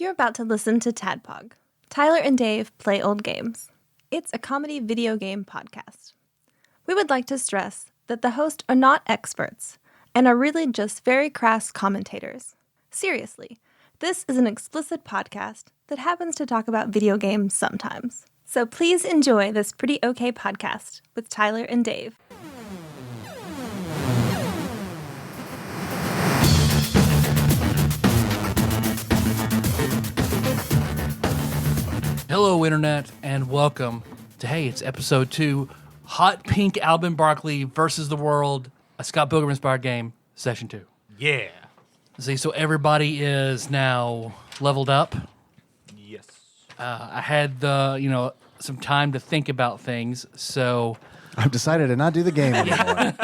You're about to listen to TADPOG. Tyler and Dave play old games. It's a comedy video game podcast. We would like to stress that the hosts are not experts and are really just very crass commentators. Seriously, this is an explicit podcast that happens to talk about video games sometimes. So please enjoy this pretty okay podcast with Tyler and Dave. Hello, Internet, and welcome to, it's episode 2, Hot Pink Alvin Barkley versus the World, a Scott Pilgrim-inspired game, session 2. Yeah. See, so everybody is now leveled up. Yes. I had some time to think about things, so I've decided to not do the game anymore.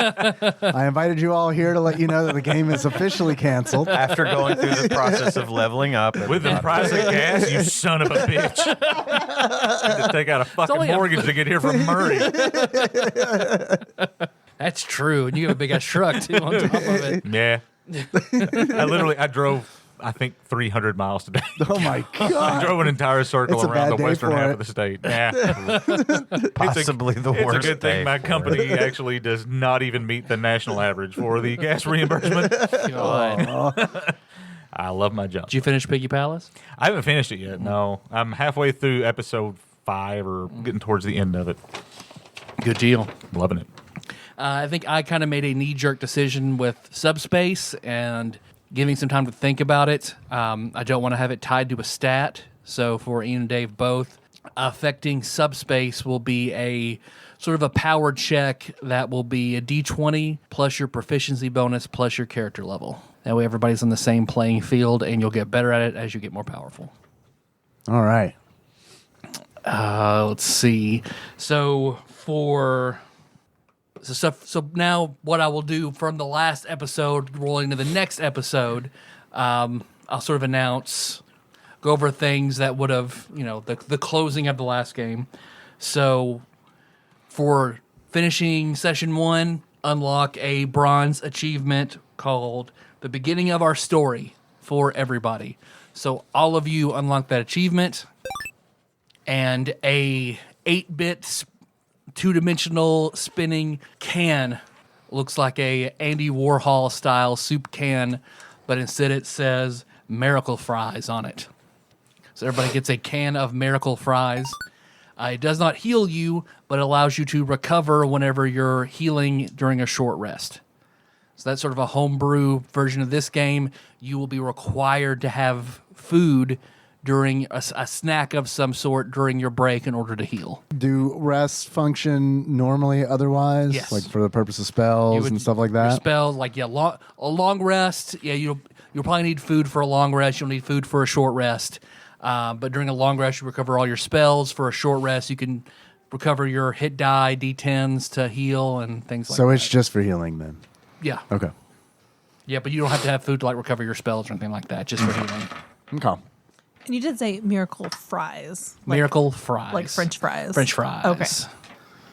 I invited you all here to let you know that the game is officially canceled. After going through the process of leveling up. With the price of gas, you son of a bitch. I had to take out a fucking mortgage to get here from Murray. that's true. And you have a big ass truck too on top of it. Yeah. I drove, I think, 300 miles today. Oh my I God. drove an entire circle It's a around bad the day western for half it. of the state. Yeah. Possibly the It's a worst good day thing my for company it. actually does not even meet the national average for the gas reimbursement. God. I love my job. Did you finish Piggy Palace? I haven't finished it yet, no. I'm halfway through episode 5 or getting towards the end of it. Good deal. Loving it. I think I kind of made a knee-jerk decision with Subspace and giving some time to think about it. I don't want to have it tied to a stat, so for Ian and Dave both, affecting Subspace will be a sort of a power check that will be a D20 plus your proficiency bonus plus your character level. That way everybody's on the same playing field, and you'll get better at it as you get more powerful. All right. Let's see. So now what I will do from the last episode, rolling to the next episode, I'll sort of announce, go over things that would have, the closing of the last game. So for finishing session 1, unlock a bronze achievement called The Beginning of Our Story for everybody. So all of you unlock that achievement, and a 8-bit two-dimensional spinning can, looks like a Andy Warhol style soup can, but instead it says Miracle Fries on it. So everybody gets a can of Miracle Fries. It does not heal you, but allows you to recover whenever you're healing during a short rest. So that's sort of a homebrew version of this game. You will be required to have food during a snack of some sort during your break in order to heal. Do rests function normally otherwise? Yes. Like for the purpose of spells and stuff like Your that? spells, a long rest. Yeah, you'll probably need food for a long rest. You'll need food for a short rest. But during a long rest, you recover all your spells. For a short rest, you can recover your hit die, D10s to heal, and things like that. So it's just for healing then? Yeah. Okay. Yeah, but you don't have to have food to recover your spells or anything like that, just for healing. Okay. And you did say miracle fries. Miracle Fries. Like French fries. French fries. Okay.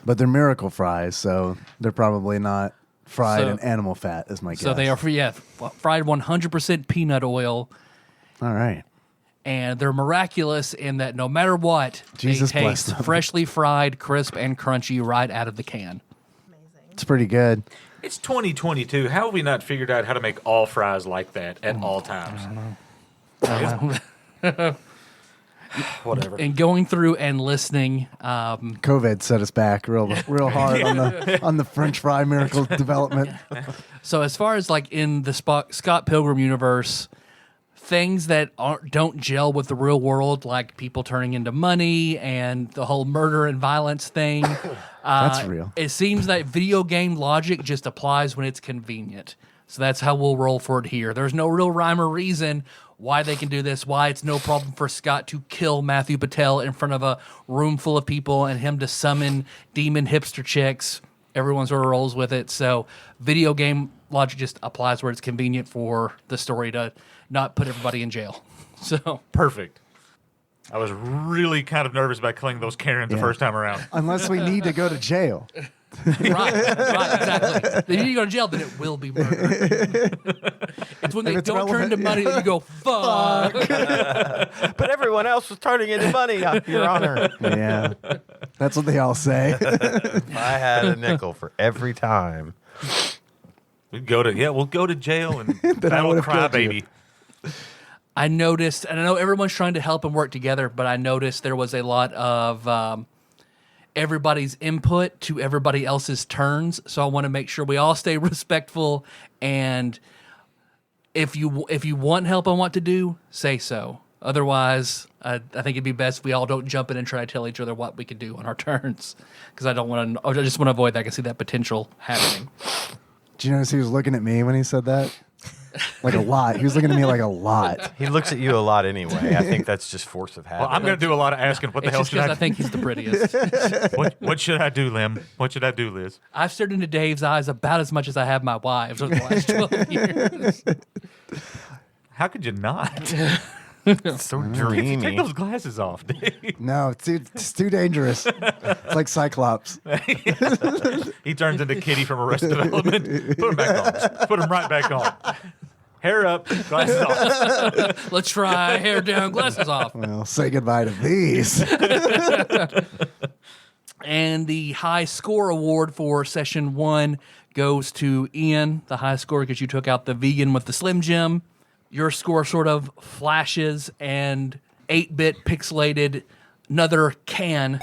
But they're miracle fries, so they're probably not fried So- in animal fat, is my guess. So they are fried 100% peanut oil, All right. and they're miraculous in that no matter what, Jesus they bless taste them. freshly fried, crisp, and crunchy right out of the can. It's pretty good. It's 2022. How have we not figured out how to make all fries like that at all times? Whatever. And going through and listening, COVID set us back real hard on the French fry miracle development. so as far as like in the Scott Pilgrim universe, things that don't gel with the real world, like people turning into money and the whole murder and violence thing. That's real. It seems that video game logic just applies when it's convenient. So that's how we'll roll for it here. There's no real rhyme or reason why they can do this, why it's no problem for Scott to kill Matthew Patel in front of a room full of people and him to summon demon hipster chicks. Everyone sort of rolls with it. So video game logic just applies where it's convenient for the story to not put everybody in jail. So Perfect. I was really kind of nervous about killing those Karens the first time around. Unless we need to go to jail. Right, exactly. Then you go to jail, then it will be murder. It's when they it's don't turn into money that you go, fuck. But everyone else was turning into money, Your Honor. Yeah. That's what they all say. If I had a nickel for every time. We'll go to jail and Then I battle would've killed crybaby. I noticed, and I know everyone's trying to help and work together, but I noticed there was a lot of everybody's input to everybody else's turns. So I want to make sure we all stay respectful. And if you want help on what to do, say so. Otherwise, I think it'd be best if we all don't jump in and try to tell each other what we can do on our turns. Because I just want to avoid that. I can see that potential happening. Did you notice he was looking at me when he said that? Like a lot. He was looking at me like a lot. He looks at you a lot anyway. I think that's just force of habit. Well, I'm going to do a lot of asking. What the It's hell just should because I I think he's the prettiest. What should I do, Lim? What should I do, Liz? I've stared into Dave's eyes about as much as I have my wives over the last 12 years. How could you not? It's so Take dreamy. those glasses off, Dave. No, it's too dangerous. It's like Cyclops. He turns into Kitty from Arrested Development. Put him back on. Put him right back on. Hair up, glasses off. Let's try hair down, glasses off. Well, say goodbye to these. And the high score award for session 1 goes to Ian. The high score because you took out the vegan with the Slim Jim. Your score sort of flashes and 8-bit pixelated another can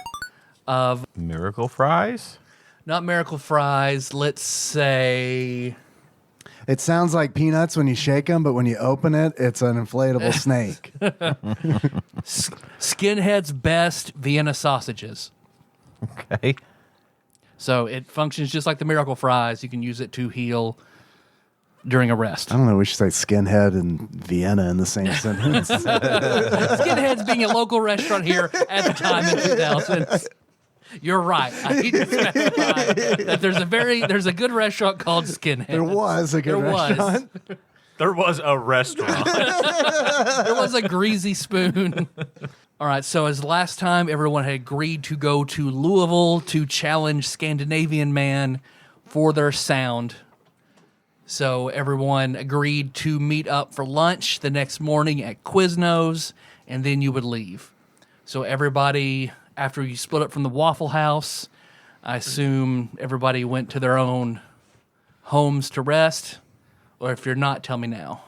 of Miracle fries? not Miracle Fries. Let's say It sounds like peanuts when you shake them, but when you open it, it's an inflatable snake. Skinhead's Best Vienna sausages. Okay. So it functions just like the Miracle Fries. You can use it to heal during a rest. I don't know. We should say skinhead and Vienna in the same sentence. Skinhead's being a local restaurant here at the time in 2000. You're right. I need to specify that there's a good restaurant called Skinhead. There was a good restaurant. There was a restaurant. There was a greasy spoon. All right, so as last time, everyone had agreed to go to Louisville to challenge Scandinavian Man for their sound. So everyone agreed to meet up for lunch the next morning at Quiznos, and then you would leave. So everybody, after you split up from the Waffle House, I assume everybody went to their own homes to rest. Or if you're not, tell me now.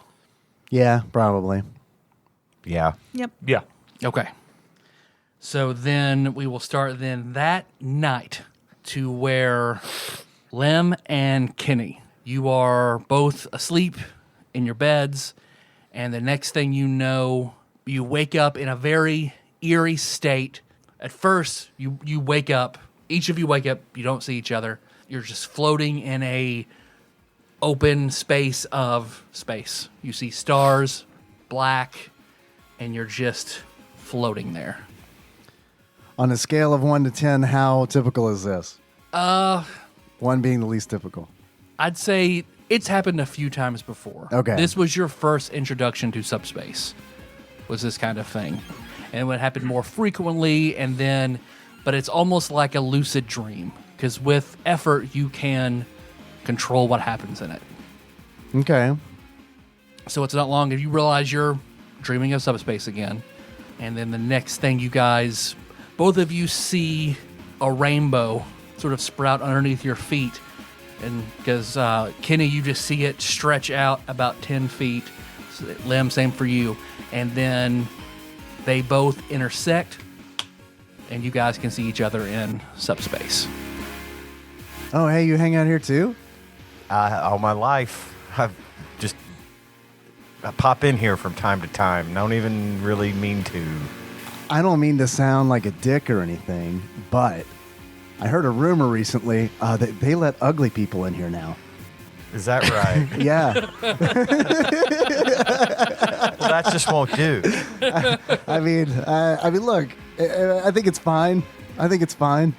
Yeah, probably. Yeah. Yep. Yeah. Okay. So then we will start then that night to where Lem and Kenny, you are both asleep in your beds, and the next thing you know, you wake up in a very eerie state. At first, you wake up, each of you wake up, you don't see each other. You're just floating in a open space of space. You see stars, black, and you're just floating there. On a scale of 1 to 10, how typical is this? 1 being the least typical. I'd say it's happened a few times before. Okay. This was your first introduction to subspace, was this kind of thing. And it would happen more frequently, but it's almost like a lucid dream, because with effort, you can control what happens in it. Okay. So it's not long if you realize you're dreaming of subspace again. And then the next thing you guys, both of you see a rainbow sort of sprout underneath your feet. And because Kenny, you just see it stretch out about 10 feet. Lem, same for you. And then they both intersect, and you guys can see each other in subspace. Oh, hey, you hang out here too? All my life, I pop in here from time to time. Don't even really mean to. I don't mean to sound like a dick or anything, but I heard a rumor recently that they let ugly people in here now. Is that right? Yeah. Well, that just won't do. I mean, look, I think it's fine. I think it's fine.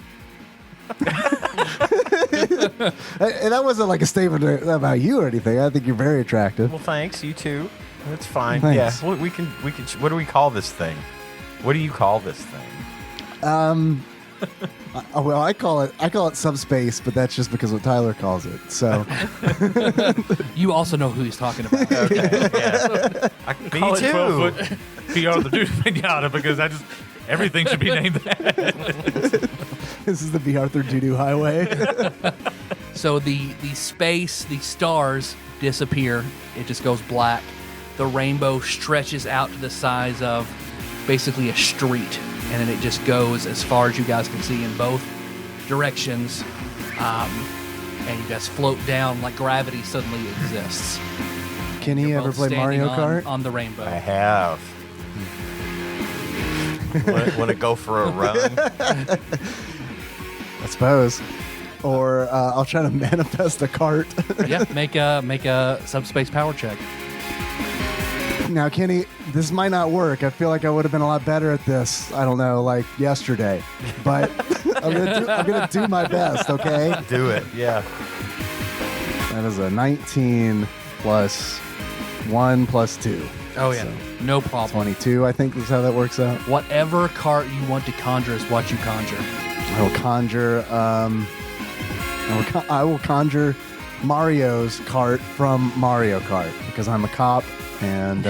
And that wasn't like a statement about you or anything. I think you're very attractive. Well, thanks. You too. That's fine. Thanks. Yeah. We can. What do we call this thing? What do you call this thing? Well, I call it subspace, but that's just because what Tyler calls it. So You also know who he's talking about. Okay, yeah. I call it too. 12-foot PR the Dude Pinata because everything should be named that. this is the B. Arthur Doo-Doo Highway. So the space, the stars disappear. It just goes black. The rainbow stretches out to the size of basically a street, and then it just goes as far as you guys can see in both directions. And you guys float down like gravity suddenly exists. Can he You're ever both play standing Mario Kart? on the rainbow? I have. Want to go for a run? I suppose. Or I'll try to manifest a cart. Yeah, make a subspace power check. Now, Kenny, this might not work. I feel like I would have been a lot better at this, I don't know, like yesterday. But I'm gonna do my best, okay? Do it. Yeah. That is a 19 plus 1 plus 2. Oh yeah, So, no problem. 22, I think is how that works out. Whatever cart you want to conjure is what you conjure. I will conjure. I will conjure Mario's cart from Mario Kart because I'm a cop, and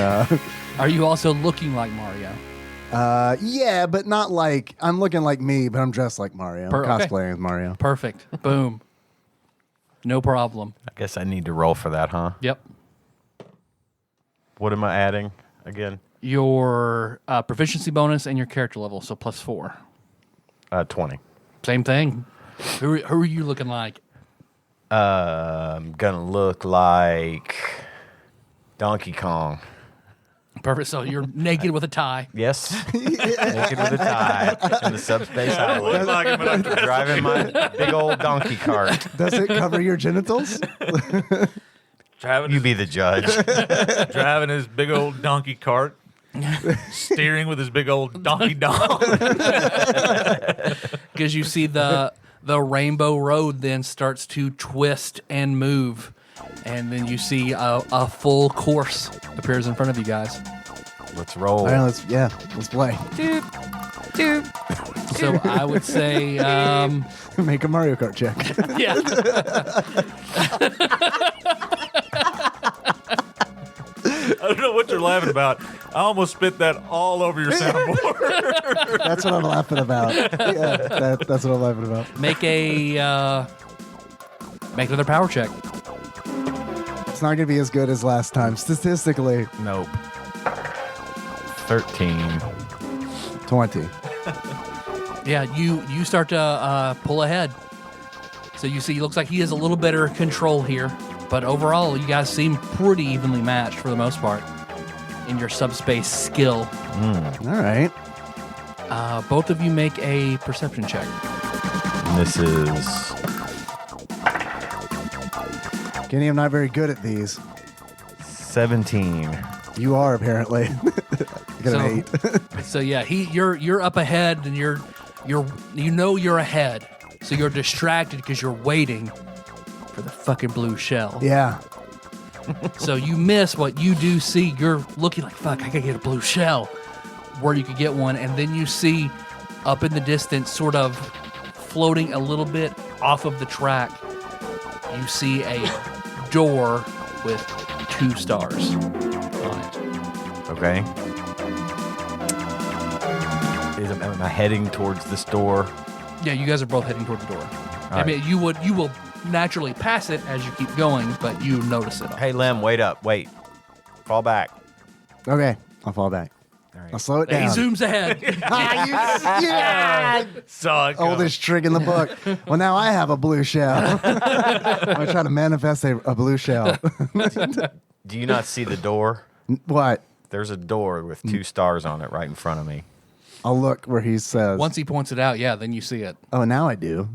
Are you also looking like Mario? yeah, but not like I'm looking like me, but I'm dressed like Mario. I'm Okay. cosplaying as Mario. Perfect. Boom. No problem. I guess I need to roll for that, huh? Yep. What am I adding again? Your proficiency bonus and your character level, so +4. 20. Same thing. Who are you looking like? I'm gonna look like Donkey Kong. Perfect. So you're naked with a tie. Yes. Naked with a tie in the subspace highway. Look like him, but I'm Driving my big old donkey cart. Does it cover your genitals? driving, You be the judge. driving his big old donkey cart, steering with his big old donkey dong. Because you see the rainbow road then starts to twist and move. And then you see a full course appears in front of you guys. Let's roll. All right, let's play. So I would say, Make a Mario Kart check. yeah. I don't know what you're laughing about. I almost spit that all over your soundboard. That's what I'm laughing about. Yeah, that's what I'm laughing about. Make another power check. It's not going to be as good as last time. Statistically, Nope. 13. 20. Yeah, you start to pull ahead. So you see, it looks like he has a little better control here. But overall, you guys seem pretty evenly matched for the most part in your subspace skill. All right. Both of you make a perception check. And this is Kenny, I'm not very good at these. 17. You are, apparently. You got an 8. So yeah, you're up ahead, and you're ahead. So you're distracted because you're waiting for the fucking blue shell. Yeah. So you miss what you do see. You're looking like, fuck, I gotta get a blue shell where you could get one. And then you see up in the distance, sort of floating a little bit off of the track, you see a door with 2 stars on it. Okay. Am I heading towards this door? Yeah, you guys are both heading toward the door. I right. mean, you will naturally pass it as you keep going, but you notice it. Hey, Lem, wait up. Wait. Fall back. Okay. I'll fall back. All right. I'll slow it He down. zooms ahead. Yeah! Saw it. Oldest trick in the book. Well, now I have a blue shell. I'm trying to manifest a blue shell. Do you not see the door? What? There's a door with 2 stars on it right in front of me. I'll look where he says. Once he points it out, yeah, then you see it. Oh, now I do.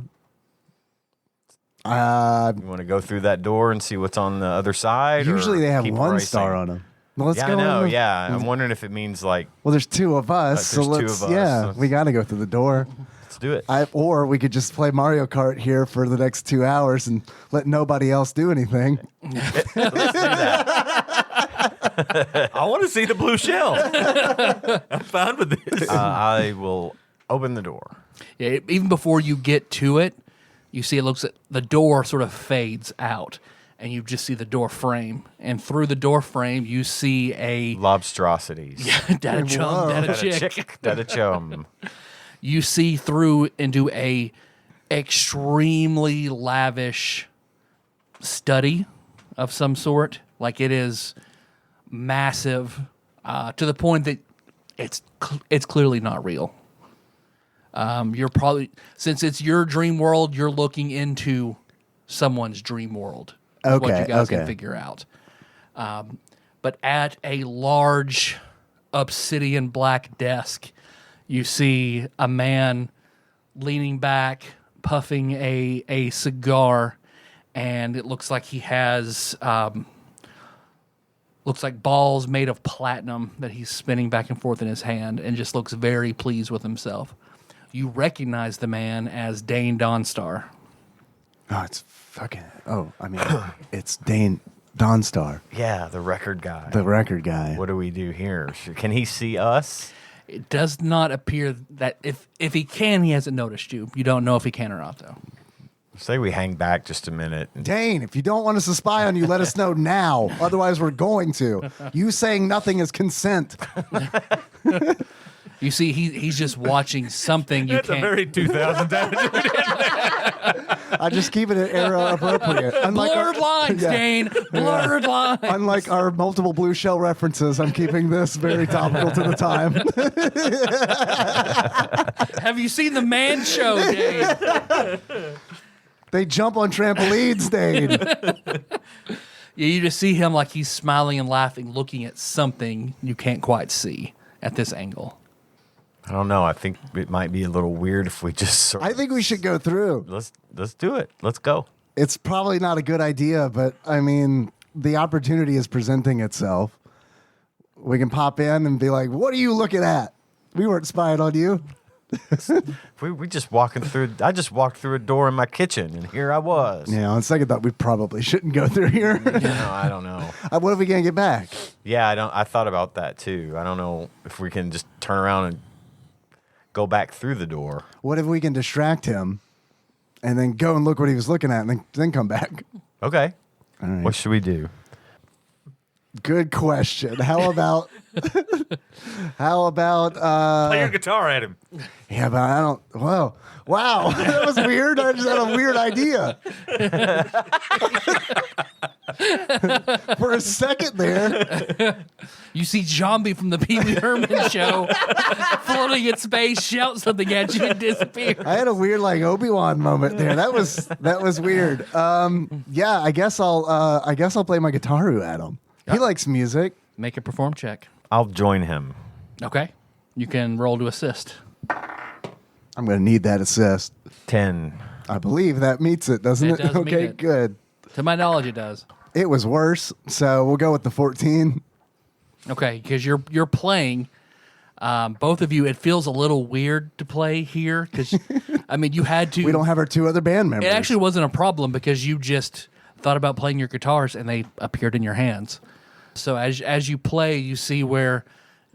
You want to go through that door and see what's on the other side? Usually or they have keep 1 racing? star on them. Well, let's Yeah, go. I know. on. Yeah, I'm wondering if it means like Well, there's 2 of us, so there's 2 let's. of us, Yeah, so- we got to go through the door. let's do it. Or we could just play Mario Kart here for the next 2 hours and let nobody else do anything. Let's do that. I want to see the blue shell. I'm fine with this. I will Open the door. Yeah, even before you get to it, you see it looks at the door sort of fades out, and you just see the door frame. And through the door frame, you see a Lobstrosities. data chum, data chick. Data chum. You see through into a extremely lavish study of some sort. Like it is massive to the point that it's clearly not real. You're probably, since it's your dream world, you're looking into someone's dream world. Is what you guys can figure out. But at a large obsidian black desk, you see a man leaning back, puffing a cigar, and it looks like he has looks like balls made of platinum that he's spinning back and forth in his hand, and just looks very pleased with himself. You recognize the man as Dane Dawnstar. Oh, it's fucking. Oh, I mean, it's Dane Dawnstar, Yeah, the record guy. the record guy. What do we do here? Can he see us? It does not appear that if he can, he hasn't noticed you. You don't know if he can or not, though. Say we hang back just a minute. Dane, if you don't want us to spy on you, let us know now. Otherwise, we're going to. You saying nothing is consent. You see, he's just watching something you That's can't. a very 2000 attitude. I just keep it era appropriate. Blurred lines, Yeah. Dane. Blurred lines. Unlike our multiple blue shell references, I'm keeping this very topical to the time. Have you seen the Man Show, Dane? They jump on trampolines, Dane. Yeah, you just see him like he's smiling and laughing, looking at something you can't quite see at this angle. I don't know. I think it might be a little weird if we just sort I think we should go through. let's do it. Let's go. It's probably not a good idea, but I mean, the opportunity is presenting itself. We can pop in and be like, "What are you looking at? We weren't spying on you." We just walking through. I just walked through a door in my kitchen, and here I was. Yeah, on second thought, we probably shouldn't go through here. No, I don't know. What if we can't get back? Yeah, I thought about that too. I don't know if we can just turn around and go back through the door. What if we can distract him and then go and look what he was looking at and then come back? Okay. All right. What should we do? Good question. How about Play your guitar at him. yeah, but I don't whoa. Wow. That was weird. I just had a weird idea. For a second there. You see Zombie from the Pee Wee Herman Show floating in space, shout something at you, and disappear. I had a weird like Obi-Wan moment there. That was weird. Yeah, I guess I'll play my guitar at him. He likes music. Make a perform check. I'll join him. Okay. You can roll to assist. I'm gonna need that assist. 10. I believe that meets it, doesn't It it? does meet Okay, it. good. To my knowledge, it does. It was worse, so we'll go with the 14. Okay, because you're playing. Both of you, it feels a little weird to play here because, I mean, you had to. We don't have our two other band members. It actually wasn't a problem because you just thought about playing your guitars and they appeared in your hands. So as you play, you see where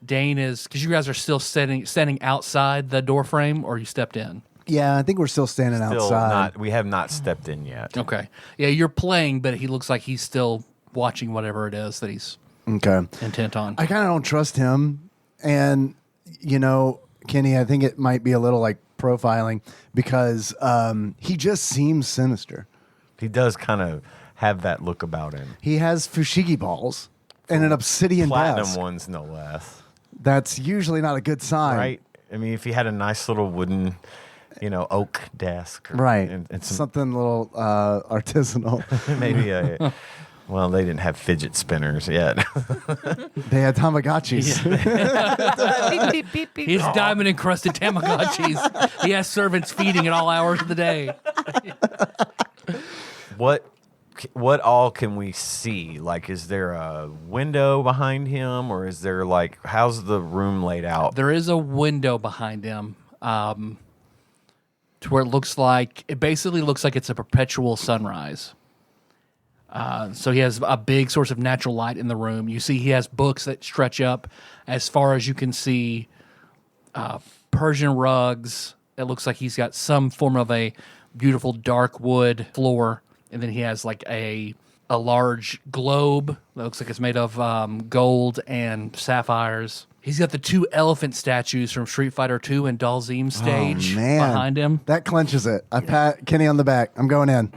Dane is, because you guys are still standing outside the door frame, or you stepped in. Yeah, I think we're still standing Still outside. we have not stepped in yet. Okay. Yeah, you're playing, but he looks like he's still watching whatever it is that he's Okay. intent on. I kind of don't trust him. And, you know, Kenny, I think it might be a little like profiling because he just seems sinister. He does kind of have that look about him. He has fushigi balls and an obsidian Platinum desk. ones, no less. That's usually not a good sign. Right? I mean, if he had a nice little wooden, oak desk. Right. And some, Something a little artisanal. maybe a. Well, they didn't have fidget spinners yet. They had Tamagotchis. He's diamond encrusted Tamagotchis. He has servants feeding at all hours of the day. What all can we see? Like, is there a window behind him, or is there like, how's the room laid out? There is a window behind him, to where it basically looks like it's a perpetual sunrise. So he has a big source of natural light in the room. You see he has books that stretch up as far as you can see Persian rugs. It looks like he's got some form of a beautiful dark wood floor, and then he has like a large globe that looks like it's made of gold and sapphires. He's got the 2 elephant statues from Street Fighter 2 and Dalzim stage behind him. That clenches it. I pat Kenny on the back. I'm going in.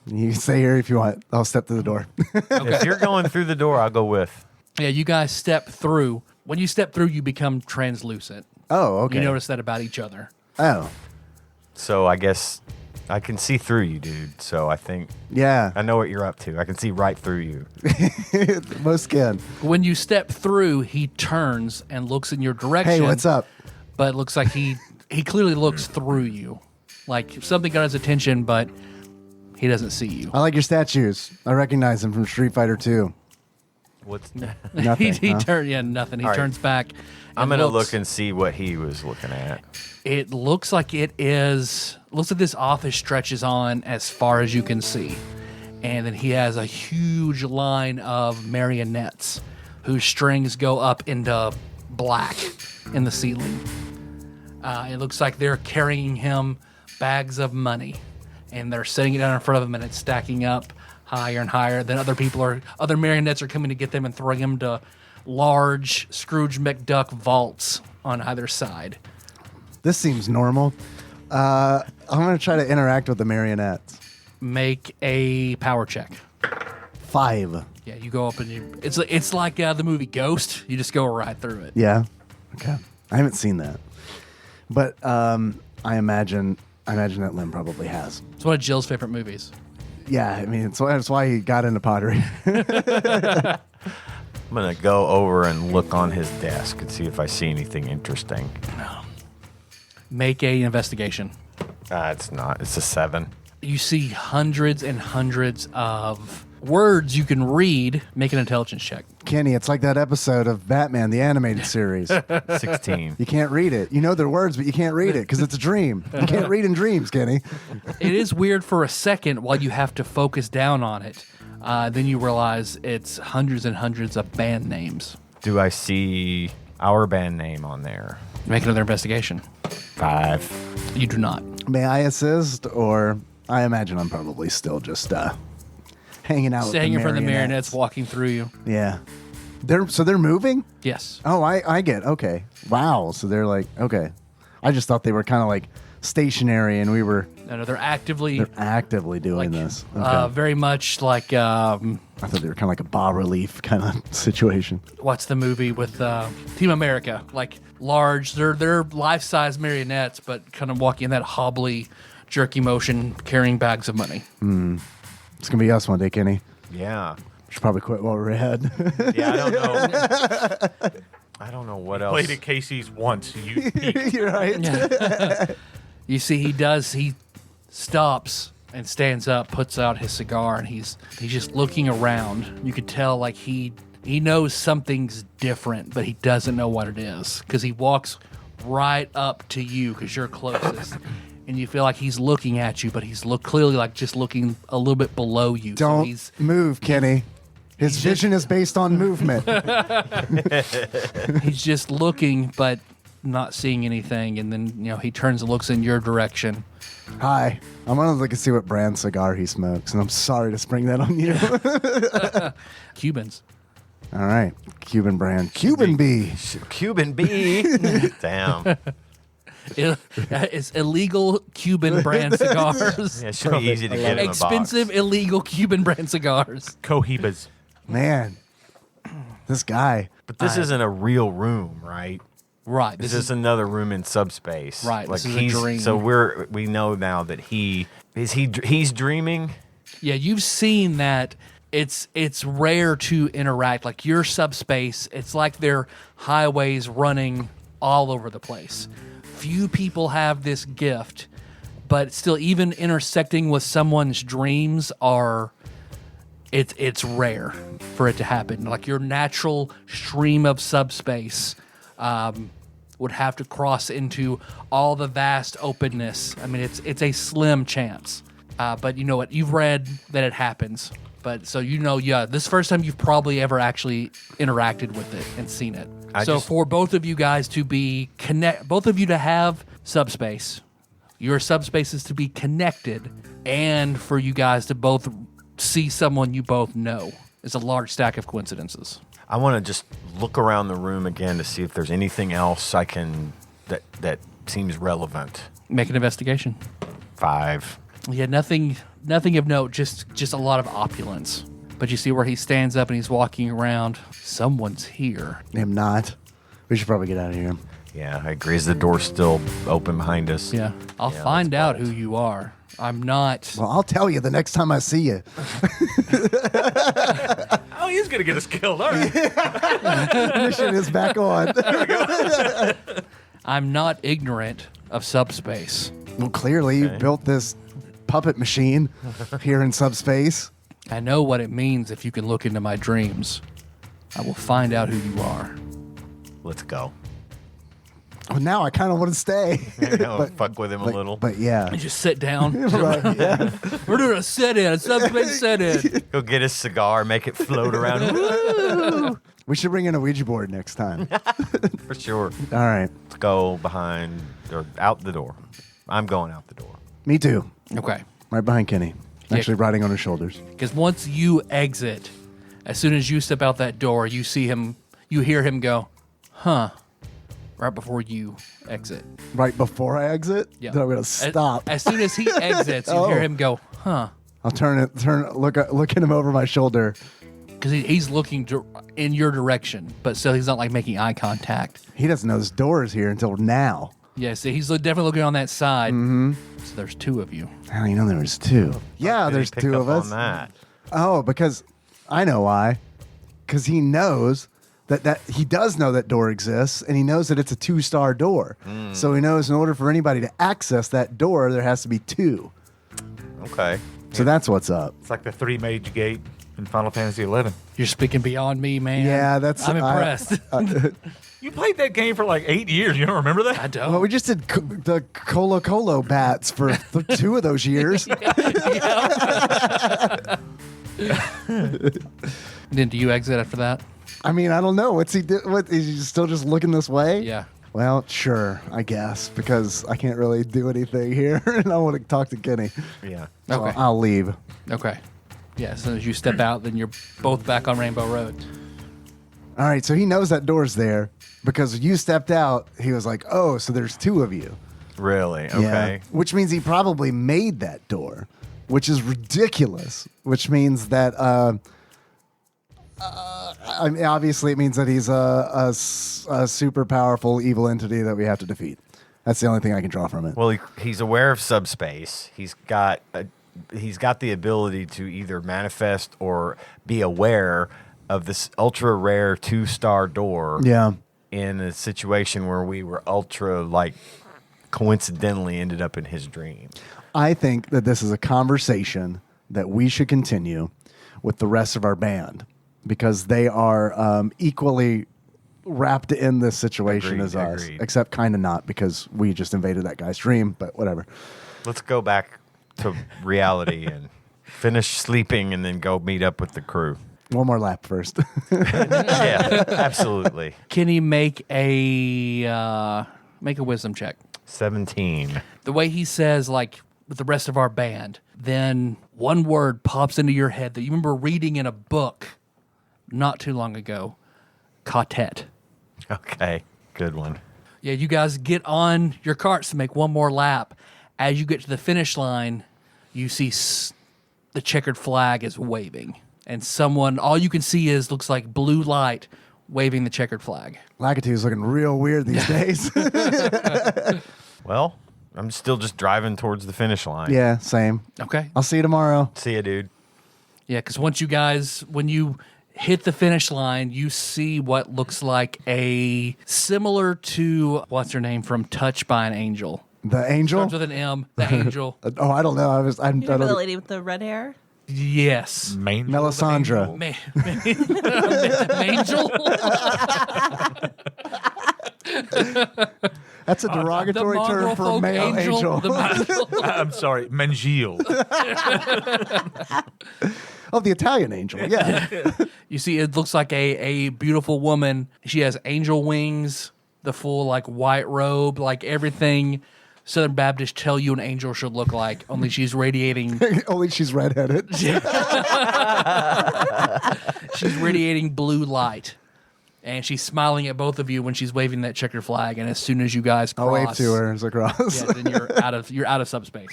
You can stay here if you want. I'll step through the door. If you're going through the door, I'll go with. Yeah, you guys step through. When you step through, you become translucent. Oh, okay. You notice that about each other. Oh, So I guess I can see through you, dude. So I think yeah. I know what you're up to. I can see right through you. Most can. When you step through, he turns and looks in your direction. Hey, what's up? But it looks like he clearly looks through you. Like something got his attention, but he doesn't see you. I like your statues. I recognize them from Street Fighter 2. What's Nothing. he huh? turned, yeah, nothing. He All right. turns back. I'm and gonna looks. look and see what he was looking at. It looks like it is. Looks like this office stretches on as far as you can see, and then he has a huge line of marionettes whose strings go up into black in the ceiling. It looks like they're carrying him bags of money, and they're setting it down in front of him, and it's stacking up higher and higher. Then other marionettes are coming to get them and throwing them to large Scrooge McDuck vaults on either side. This seems normal. I'm going to try to interact with the marionettes. Make a power check. 5. Yeah, you go up and it's like the movie Ghost. You just go right through it. Yeah. Okay. I haven't seen that, but I imagine that Lim probably has. It's one of Jill's favorite movies. Yeah, I mean, that's why he got into pottery. I'm gonna go over and look on his desk and see if I see anything interesting. Make a investigation. It's not. It's a 7. You see hundreds and hundreds of words you can read. Make an intelligence check. Kenny, it's like that episode of Batman, the animated series. 16. You can't read it. You know their words, but you can't read it because it's a dream. You can't read in dreams, Kenny. It is weird for a second while you have to focus down on it. Then you realize it's hundreds and hundreds of band names. Do I see our band name on there? Make another investigation. 5. You do not. May I assist, or I imagine I'm probably still just hanging out Staying in with the front of the marionettes walking through you. Yeah. They're moving? Yes. Oh, I get. Okay. Wow. So they're like, okay. I just thought they were kind of like stationary and we were No, they're actively actively doing this. Okay. very much like I thought they were kind of like a bas relief kind of situation. what's the movie with Team America? Like large, they're life-size marionettes, but kind of walking in that hobbly, jerky motion, carrying bags of money. It's going to be us one day, Kenny. Yeah. We should probably quit while we're ahead. Yeah, I don't know. I don't know what else. Played at Casey's once. You peaked. You're right. You see, he stops and stands up, puts out his cigar, and he's just looking around. You could tell like he knows something's different, but he doesn't know what it is because he walks right up to you because you're closest. And you feel like he's looking at you, but he's clearly like just looking a little bit below you. So Don't he's move, Kenny. His vision is based on movement. he's just looking, but not seeing anything. And then he turns and looks in your direction. Hi. I'm going to look and see what brand cigar he smokes, and I'm sorry to spring that on you. Cubans. All right. Cuban brand. Cuban bee. Cuban B. Damn. It's illegal Cuban brand cigars. Yeah, it should be easy to get in a box. Expensive illegal Cuban brand cigars. Cohibas. Man. This guy. But this isn't a real room, right? Right. This is another room in subspace. Right, Like this is a dream. So we know now that he's dreaming. Yeah, you've seen that it's rare to interact. Like your subspace, it's like they're highways running all over the place. Few people have this gift, but still even intersecting with someone's dreams it's rare for it to happen. Like your natural stream of subspace would have to cross into all the vast openness. I mean, it's a slim chance. But you know what? You've read that it happens. But so this is the first time you've probably ever actually interacted with it and seen it. So for both of you guys to be both of you to have subspace, your subspace is to be connected, and for you guys to both see someone you both know is a large stack of coincidences. I want to just look around the room again to see if there's anything else I can that seems relevant. Make an investigation. 5. Yeah, nothing of note, just a lot of opulence. But you see where he stands up and he's walking around. Someone's here. I'm not. We should probably get out of here. Yeah, I agree. Is the door still open behind us? Yeah, I'll find out who you are. I'm not. Well, I'll tell you the next time I see you. Oh, he's going to get us killed. All right. Mission is back on. I'm not ignorant of subspace. Well, clearly you built this puppet machine here in subspace. I know what it means if you can look into my dreams. I will find out who you are. Let's go. Well, now I kind of want to stay. Fuck with him a little. But yeah. You just sit down. Right, yeah. We're doing a sit-in, a subspace sit-in. Go get his cigar, make it float around. Woo! We should bring in a Ouija board next time. For sure. All right. Let's go behind or out the door. I'm going out the door. Me too. Okay. Right behind Kenny. Actually riding on his shoulders. Because once you exit, as soon as you step out that door, you see him, you hear him go, huh, right before you exit. Right before I exit? Yeah. Then I'm going to stop. As soon as he exits, you hear him go, huh. I'll look at him over my shoulder. Because he's looking in your direction, but still he's not like making eye contact. He doesn't know this door is here until now. Yeah, so he's definitely looking on that side. Mm-hmm. So there's two of you. How do you know there was two? Yeah, there's Pick two up of us. on that. Oh, because I know why. Because he knows that he does know that door exists, and he knows that it's a 2-star door. So he knows in order for anybody to access that door, there has to be 2. Okay. So that's what's up. It's like the 3-mage gate in Final Fantasy 11. You're speaking beyond me, man. Yeah, that's. I'm impressed. You played that game for like 8 years. You don't remember that? I don't. Well, we just did the Colo Colo bats for 2 of those years. Then do you exit after that? I mean, I don't know. What's he do? What is he still just looking this way? Yeah. Well, sure, I guess, because I can't really do anything here, and I want to talk to Kenny. Yeah. So Okay. I'll leave. Okay. Yeah, as soon as you step out, then you're both back on Rainbow Road. All right, so he knows that door's there because you stepped out. He was like, "Oh, so there's 2 of you." Really? Yeah. Okay. Which means he probably made that door, which is ridiculous. Which means that, I mean, obviously, it means that he's a super powerful evil entity that we have to defeat. That's the only thing I can draw from it. Well, he's aware of subspace. He's got the ability to either manifest or be aware of this ultra rare 2-star door. Yeah. In a situation where we were ultra coincidentally ended up in his dream. I think that this is a conversation that we should continue with the rest of our band because they are equally wrapped in this situation as us, Agreed. except kind of not because we just invaded that guy's dream, but whatever. Let's go back to reality and finish sleeping and then go meet up with the crew. One more lap first. Yeah, absolutely. Can he make a wisdom check? 17. The way he says, like, with the rest of our band, then one word pops into your head that you remember reading in a book not too long ago. Quartet. Okay, good one. Yeah, you guys get on your carts to make one more lap. As you get to the finish line, you see the checkered flag is waving. And all you can see looks like blue light waving the checkered flag. Lakitu's looking real weird these days. Well, I'm still just driving towards the finish line. Yeah, same. Okay. I'll see you tomorrow. See ya, dude. Yeah, because when you hit the finish line, you see what looks like similar to, what's her name from Touched by an Angel? The angel? Starts with an M, the angel. Oh, I don't know. I You remember the don't, lady with the red hair? Yes. Melisandre. Angel? That's a derogatory term for a male angel. The mongrel. I'm sorry, Mangiel. Oh, the Italian angel. Yeah. You see, it looks like a beautiful woman. She has angel wings, the full like white robe, like everything Southern Baptists tell you an angel should look like. Only she's radiating. Only she's redheaded. She's radiating blue light, and she's smiling at both of you when she's waving that checkered flag. And as soon as you guys cross, I'll wave to her as I cross. yeah, then you're out of subspace.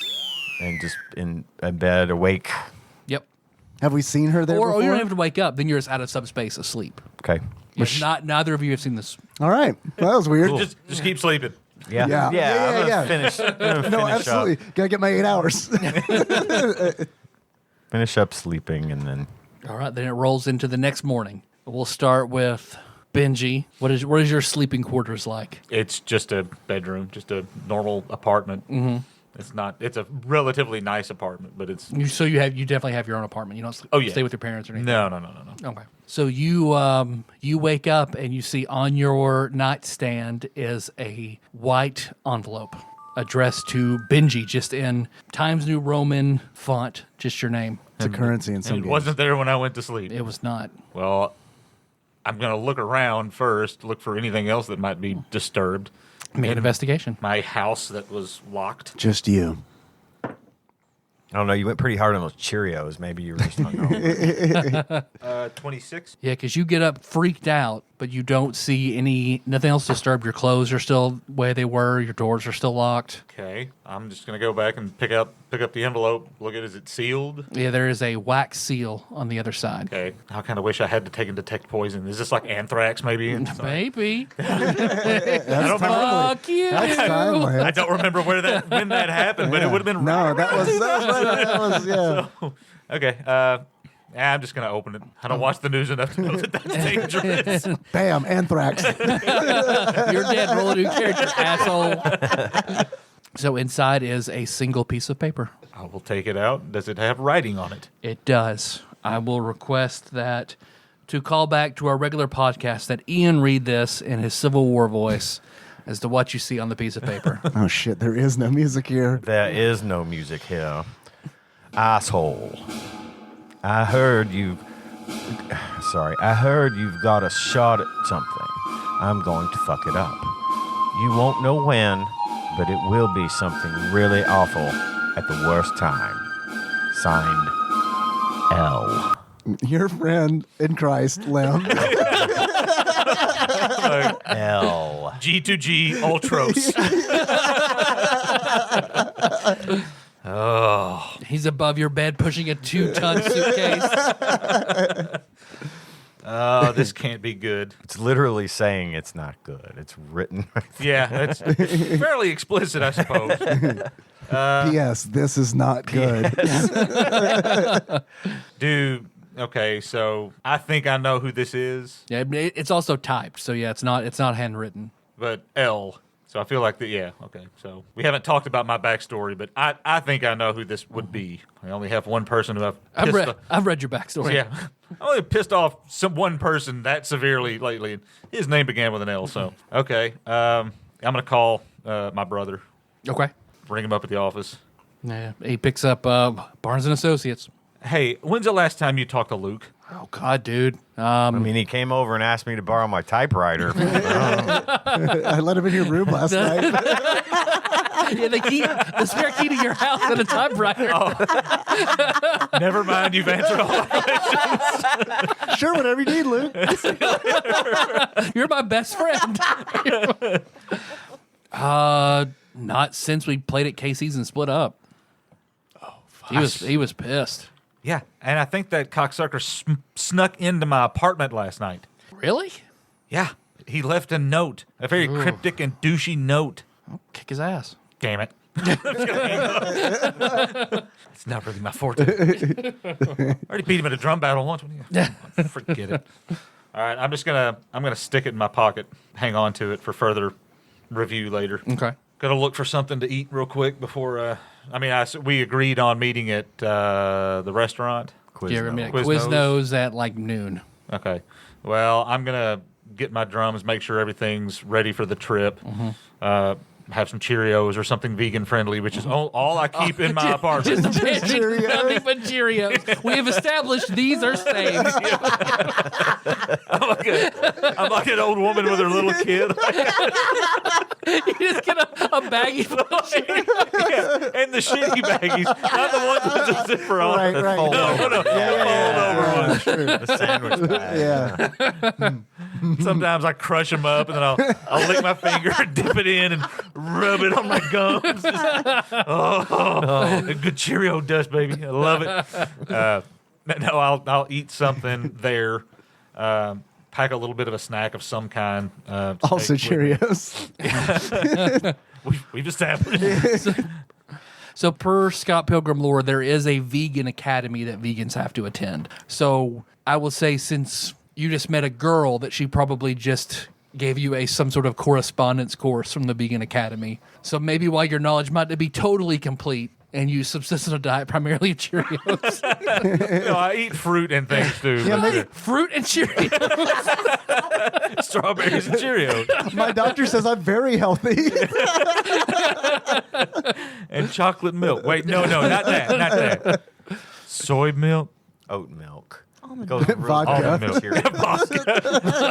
And just in bed, awake. Yep. Have we seen her there Or before? you don't have to wake up. Then you're just out of subspace, asleep. Okay. Yeah, neither of you have seen this. All right. Well, that was weird. Just keep sleeping. Yeah. Yeah. I'm Yeah. gonna finish. I'm gonna No, finish absolutely. Up, Gotta get my 8 hours. finish up sleeping, and then All right, then it rolls into the next morning. We'll start with Benji. What is your sleeping quarters like? It's just a bedroom, just a normal apartment. Mm-hmm. It's a relatively nice apartment, but it's You definitely have your own apartment. You don't stay with your parents or anything. no. Okay. So you wake up and you see on your nightstand is a white envelope addressed to Benji, just in Times New Roman font, just your name. It's a currency in some It games. wasn't there when I went to sleep. It was not. Well, I'm gonna look around first, look for anything else that might be disturbed. Make an investigation. My house that was locked. Just you. I don't know. You went pretty hard on those Cheerios. Maybe you were just hungover. 26. Yeah, because you get up freaked out, but you don't see nothing else disturbed. Your clothes are still the way they were. Your doors are still locked. Okay, I'm just gonna go back and pick up the envelope. Look at, is it sealed? Yeah, there is a wax seal on the other side. Okay, I kind of wish I had to take and detect poison. Is this like anthrax, maybe? Maybe. That's Fuck you. That's timely. I don't remember when that happened, but it would have been No, right. that was yeah. Okay, I'm just gonna open it. I don't watch the news enough to know that that's dangerous. Bam, anthrax. You're dead. Roll a new character, asshole. So inside is a single piece of paper. I will take it out. Does it have writing on it? It does. I will request that to call back to our regular podcast that Ian read this in his Civil War voice as to what you see on the piece of paper. Oh shit, there is no music here. There is no music here. Asshole. I heard you've got a shot at something. I'm going to fuck it up. You won't know when, but it will be something really awful at the worst time. Signed, L. Your friend in Christ, Lem. L. G2G Ultros. Oh, He's above your bed pushing a 2-ton suitcase. oh, this can't be good. It's literally saying it's not good. It's written right there. Yeah, it's fairly explicit, I suppose. P.S. This is not good. Dude, okay, so I think I know who this is, Yeah, it's also typed, so yeah, it's not handwritten. but L. So I feel like okay. So we haven't talked about my backstory, but I think I know who this would be. I only have one person who I've read your backstory. Yeah, I only pissed off one person that severely lately, and his name began with an L. So okay, I'm gonna call my brother, Okay. bring him up at the office. Yeah, he picks up Barnes and Associates. Hey, when's the last time you talked to Luke? Oh God, dude. I mean, he came over and asked me to borrow my typewriter. I let him in your room last night. Yeah, the spare key to your house and a typewriter. Never mind, you've answered all my questions. Sure, whatever you need, Luke. You're my best friend. Not since we played at Casey's and split up. Oh, he was pissed. Yeah, and I think that cocksucker snuck into my apartment last night. Really? Yeah, he left a note, a very cryptic and douchey note. Kick his ass. Damn it. I'm just gonna hang up. It's not really my forte. I already beat him at a drum battle once. Forget it. All right, I'm gonna stick it in my pocket, hang on to it for further review later. Okay. Gotta look for something to eat real quick before. We agreed on meeting at the restaurant. Quiznos at like noon. Okay. Well, I'm gonna get my drums, make sure everything's ready for the trip. have some Cheerios or something vegan friendly, which is all I keep in my apartment. Just nothing but Cheerios. We have established these are safe. I'm like an old woman with her little kid. You just get a baggie full of Cheerios. Yeah, and the shitty baggies, not the ones with the zipper on. Right, right. Fold No, over. no, fold over one. The sandwich bag. Yeah. Sometimes I crush them up, and then I'll lick my finger and dip it in and rub it on my gums. A good Cheerio dust, baby. I love it. No, I'll eat something there. Pack a little bit of a snack of some kind. To Also take with me. Cheerios. We've established. So per Scott Pilgrim lore, there is a vegan academy that vegans have to attend. So I will say, since you just met a girl, that she probably just gave you some sort of correspondence course from the vegan academy. So maybe while your knowledge might not be totally complete and you subsist on a diet primarily of Cheerios. I eat fruit and things too. Yeah, maybe. Fruit and Cheerios. Strawberries and Cheerios. My doctor says I'm very healthy. And chocolate milk. Wait, no, not that. Soy milk. Oat milk. milk. Vodka. Almond milk.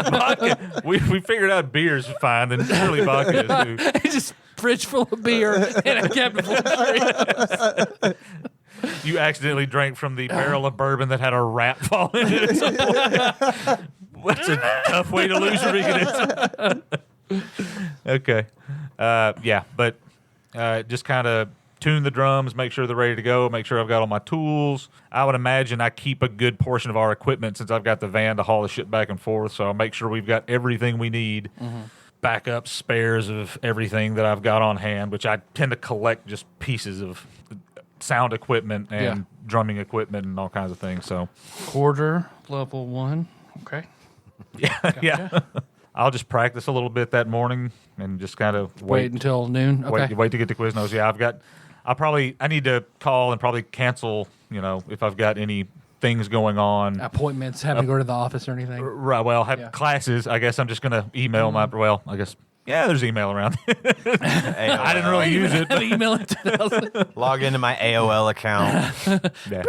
Vodka. We figured out beer's fine, then surely vodka is too. It's just fridge full of beer and a cabinet full of Cheerios. You accidentally drank from the barrel of bourbon that had a rat fall into it. That's a tough way to lose your veganism. Okay. Yeah, but just kind of tune the drums, make sure they're ready to go, make sure I've got all my tools. I would imagine I keep a good portion of our equipment since I've got the van to haul the shit back and forth, so I'll make sure we've got everything we need. Backup spares of everything that I've got on hand, which I tend to collect just pieces of sound equipment and drumming equipment and all kinds of things. So Quarter level 1. Okay. yeah. I'll just practice a little bit that morning and just kind of Wait until noon. Okay. wait to get to Quiznos. Yeah, I need to call and probably cancel, if I've got any things going on. Appointments, having to go to the office or anything. Right, well, classes. I guess I'm just going to email there's email around. I didn't really use it. But Email it to us. Log into my AOL account. yeah.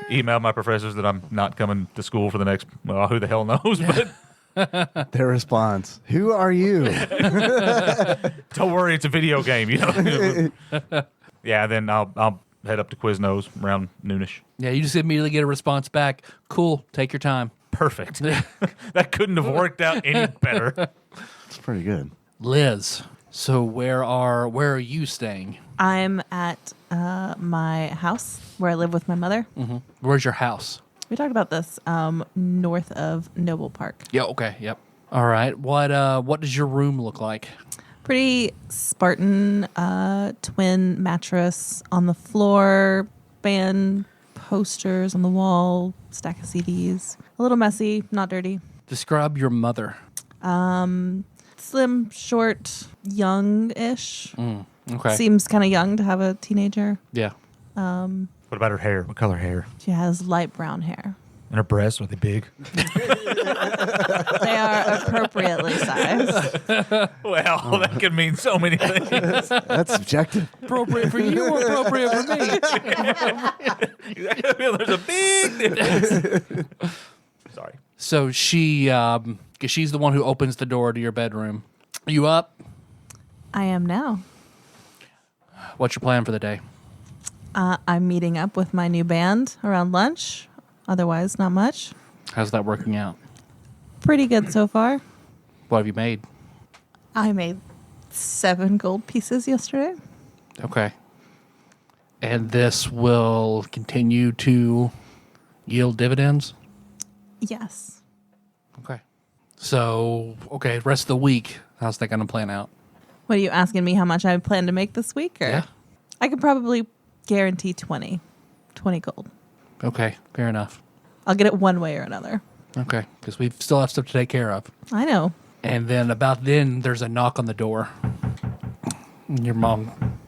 Email my professors that I'm not coming to school for the next, who the hell knows, but Their response: "Who are you?" don't worry, it's a video game, Yeah, then I'll head up to Quiznos around noonish. Yeah, you just immediately get a response back. Cool. Take your time. Perfect. That couldn't have worked out any better. It's pretty good. Liz, so where are you staying? I'm at my house where I live with my mother. Where's your house? We talked about this north of Noble Park. Yeah, okay, yep. All right. What does your room look like? Pretty Spartan twin mattress on the floor, band posters on the wall, stack of CDs. A little messy, not dirty. Describe your mother. Slim, short, young-ish. Okay. Seems kind of young to have a teenager. Yeah. What about her hair? What color hair? She has light brown hair. And her breasts, are they big? They are appropriately sized. Well, that could mean so many things. That's subjective. Appropriate for you or appropriate for me? There's a big difference. Sorry. So she, 'cause she's the one who opens the door to your bedroom. You up? I am now. What's your plan for the day? I'm meeting up with my new band around lunch. Otherwise, not much. How's that working out? Pretty good so far. What have you made? I made 7 gold pieces yesterday. Okay. And this will continue to yield dividends? Yes. Okay. So, rest of the week, how's that going to plan out? What are you asking me how much I plan to make this week? Or? Yeah. I could probably guarantee 20 gold. Okay, fair enough. I'll get it one way or another. Okay, because we still have stuff to take care of. I know. And then about then, there's a knock on the door. And your mom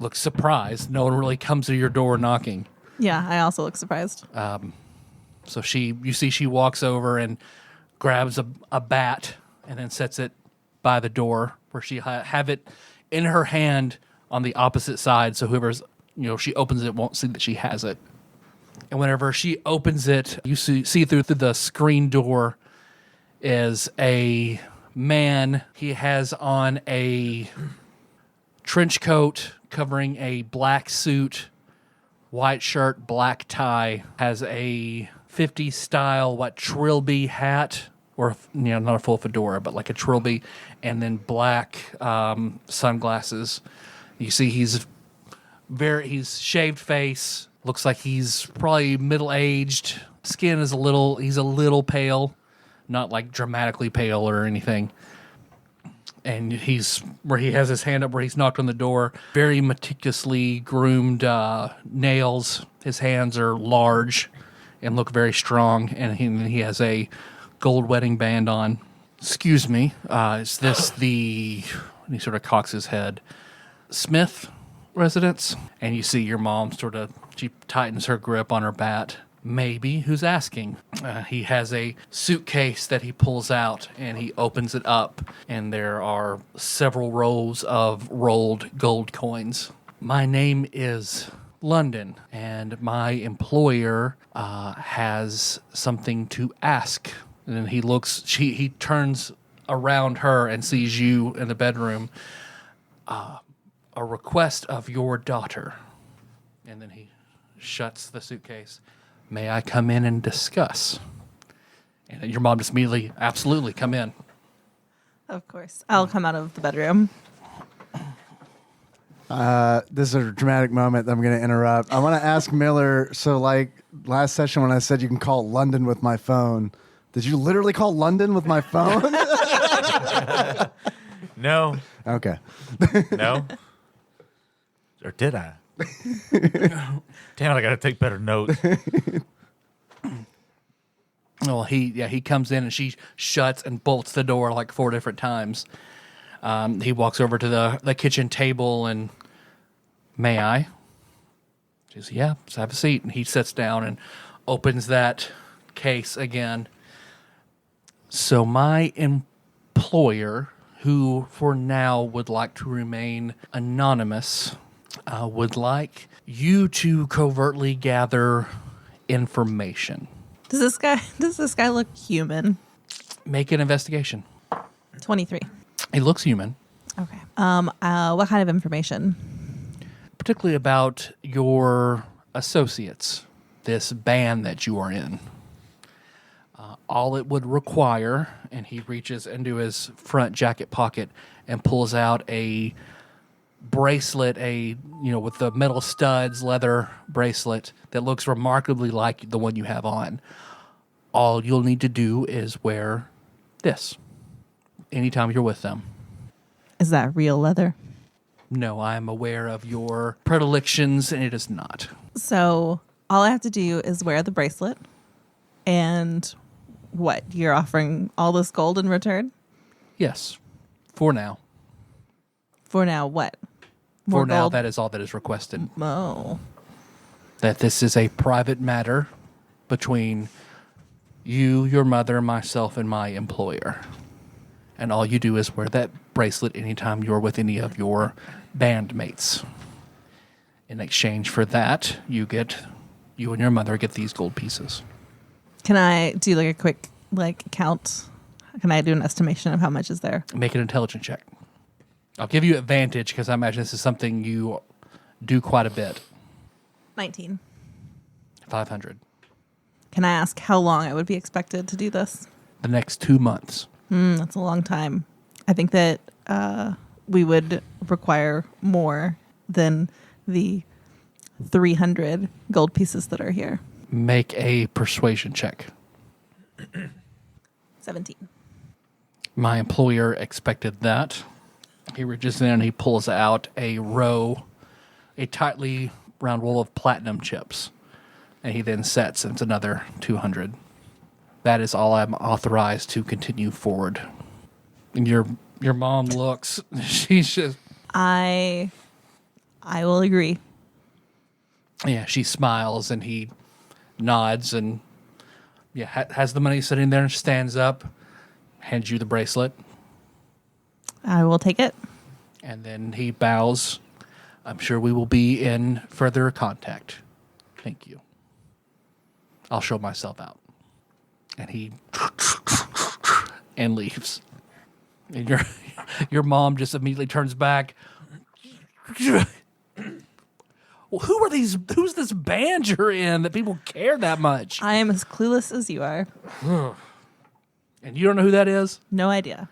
looks surprised. No one really comes to your door knocking. Yeah, I also look surprised. So you see she walks over and grabs a bat and then sets it by the door where she have it in her hand on the opposite side, so whoever's, she opens it won't see that she has it. And whenever she opens it, you see through the screen door is a man. He has on a trench coat covering a black suit, white shirt, black tie, has a 50s style trilby hat, or not a full fedora, but like a trilby, and then black sunglasses. You see he's shaved face, looks like he's probably middle-aged. Skin is he's a little pale, not like dramatically pale or anything. And where he has his hand up where he's knocked on the door. Very meticulously groomed nails. His hands are large and look very strong. And he has a gold wedding band on. Excuse me. Is this the... And he sort of cocks his head. Smith residence? And you see your mom she tightens her grip on her bat. Maybe. Who's asking? He has a suitcase that he pulls out, and he opens it up, and there are several rows of rolled gold coins. My name is London, and my employer has something to ask. And then he turns around her and sees you in the bedroom. A request of your daughter. And then he shuts the suitcase. May I come in and discuss? And your mom just immediately, absolutely, come in. Of course. I'll come out of the bedroom. This is a dramatic moment that I'm going to interrupt. I want to ask Miller, so like last session when I said you can call London with my phone, did you literally call London with my phone? No. Okay. No. Or did I? Damn it, I got to take better notes. Well, he comes in and she shuts and bolts the door like 4 different times. He walks over to the kitchen table and, may I? She says, yeah, just have a seat. And he sits down and opens that case again. So my employer, who for now would like to remain anonymous, would like you to covertly gather information. Does this guy look human? Make an investigation. 23. He looks human. Okay. What kind of information? Particularly about your associates, this band that you are in. All it would require, and he reaches into his front jacket pocket and pulls out a bracelet, with the metal studs, leather bracelet that looks remarkably like the one you have on. All you'll need to do is wear this anytime you're with them. Is that real leather? No, I am aware of your predilections, and it is not. So all I have to do is wear the bracelet. And what? You're offering all this gold in return? Yes, for now. For now, what? For now, gold? that is all that is requested. Oh. That this is a private matter between you, your mother, myself, and my employer. And all you do is wear that bracelet anytime you're with any of your bandmates. In exchange for that, you and your mother get these gold pieces. Can I do like a quick count? Can I do an estimation of how much is there? Make an intelligence check. I'll give you advantage because I imagine this is something you do quite a bit. 19. 500. Can I ask how long I would be expected to do this? The next 2 months. That's a long time. I think that we would require more than the 300 gold pieces that are here. Make a persuasion check. 17. My employer expected that. He reaches in and he pulls out a tightly round roll of platinum chips. And he then sets, and it's another 200. That is all I'm authorized to continue forward. And your mom looks, she's just... I will agree. Yeah, she smiles and he nods and has the money sitting there and stands up, hands you the bracelet. I will take it. And then he bows. I'm sure we will be in further contact. Thank you. I'll show myself out. And he and leaves. And your mom just immediately turns back. Well, who's this band you're in that people care that much? I am as clueless as you are. And you don't know who that is? No idea.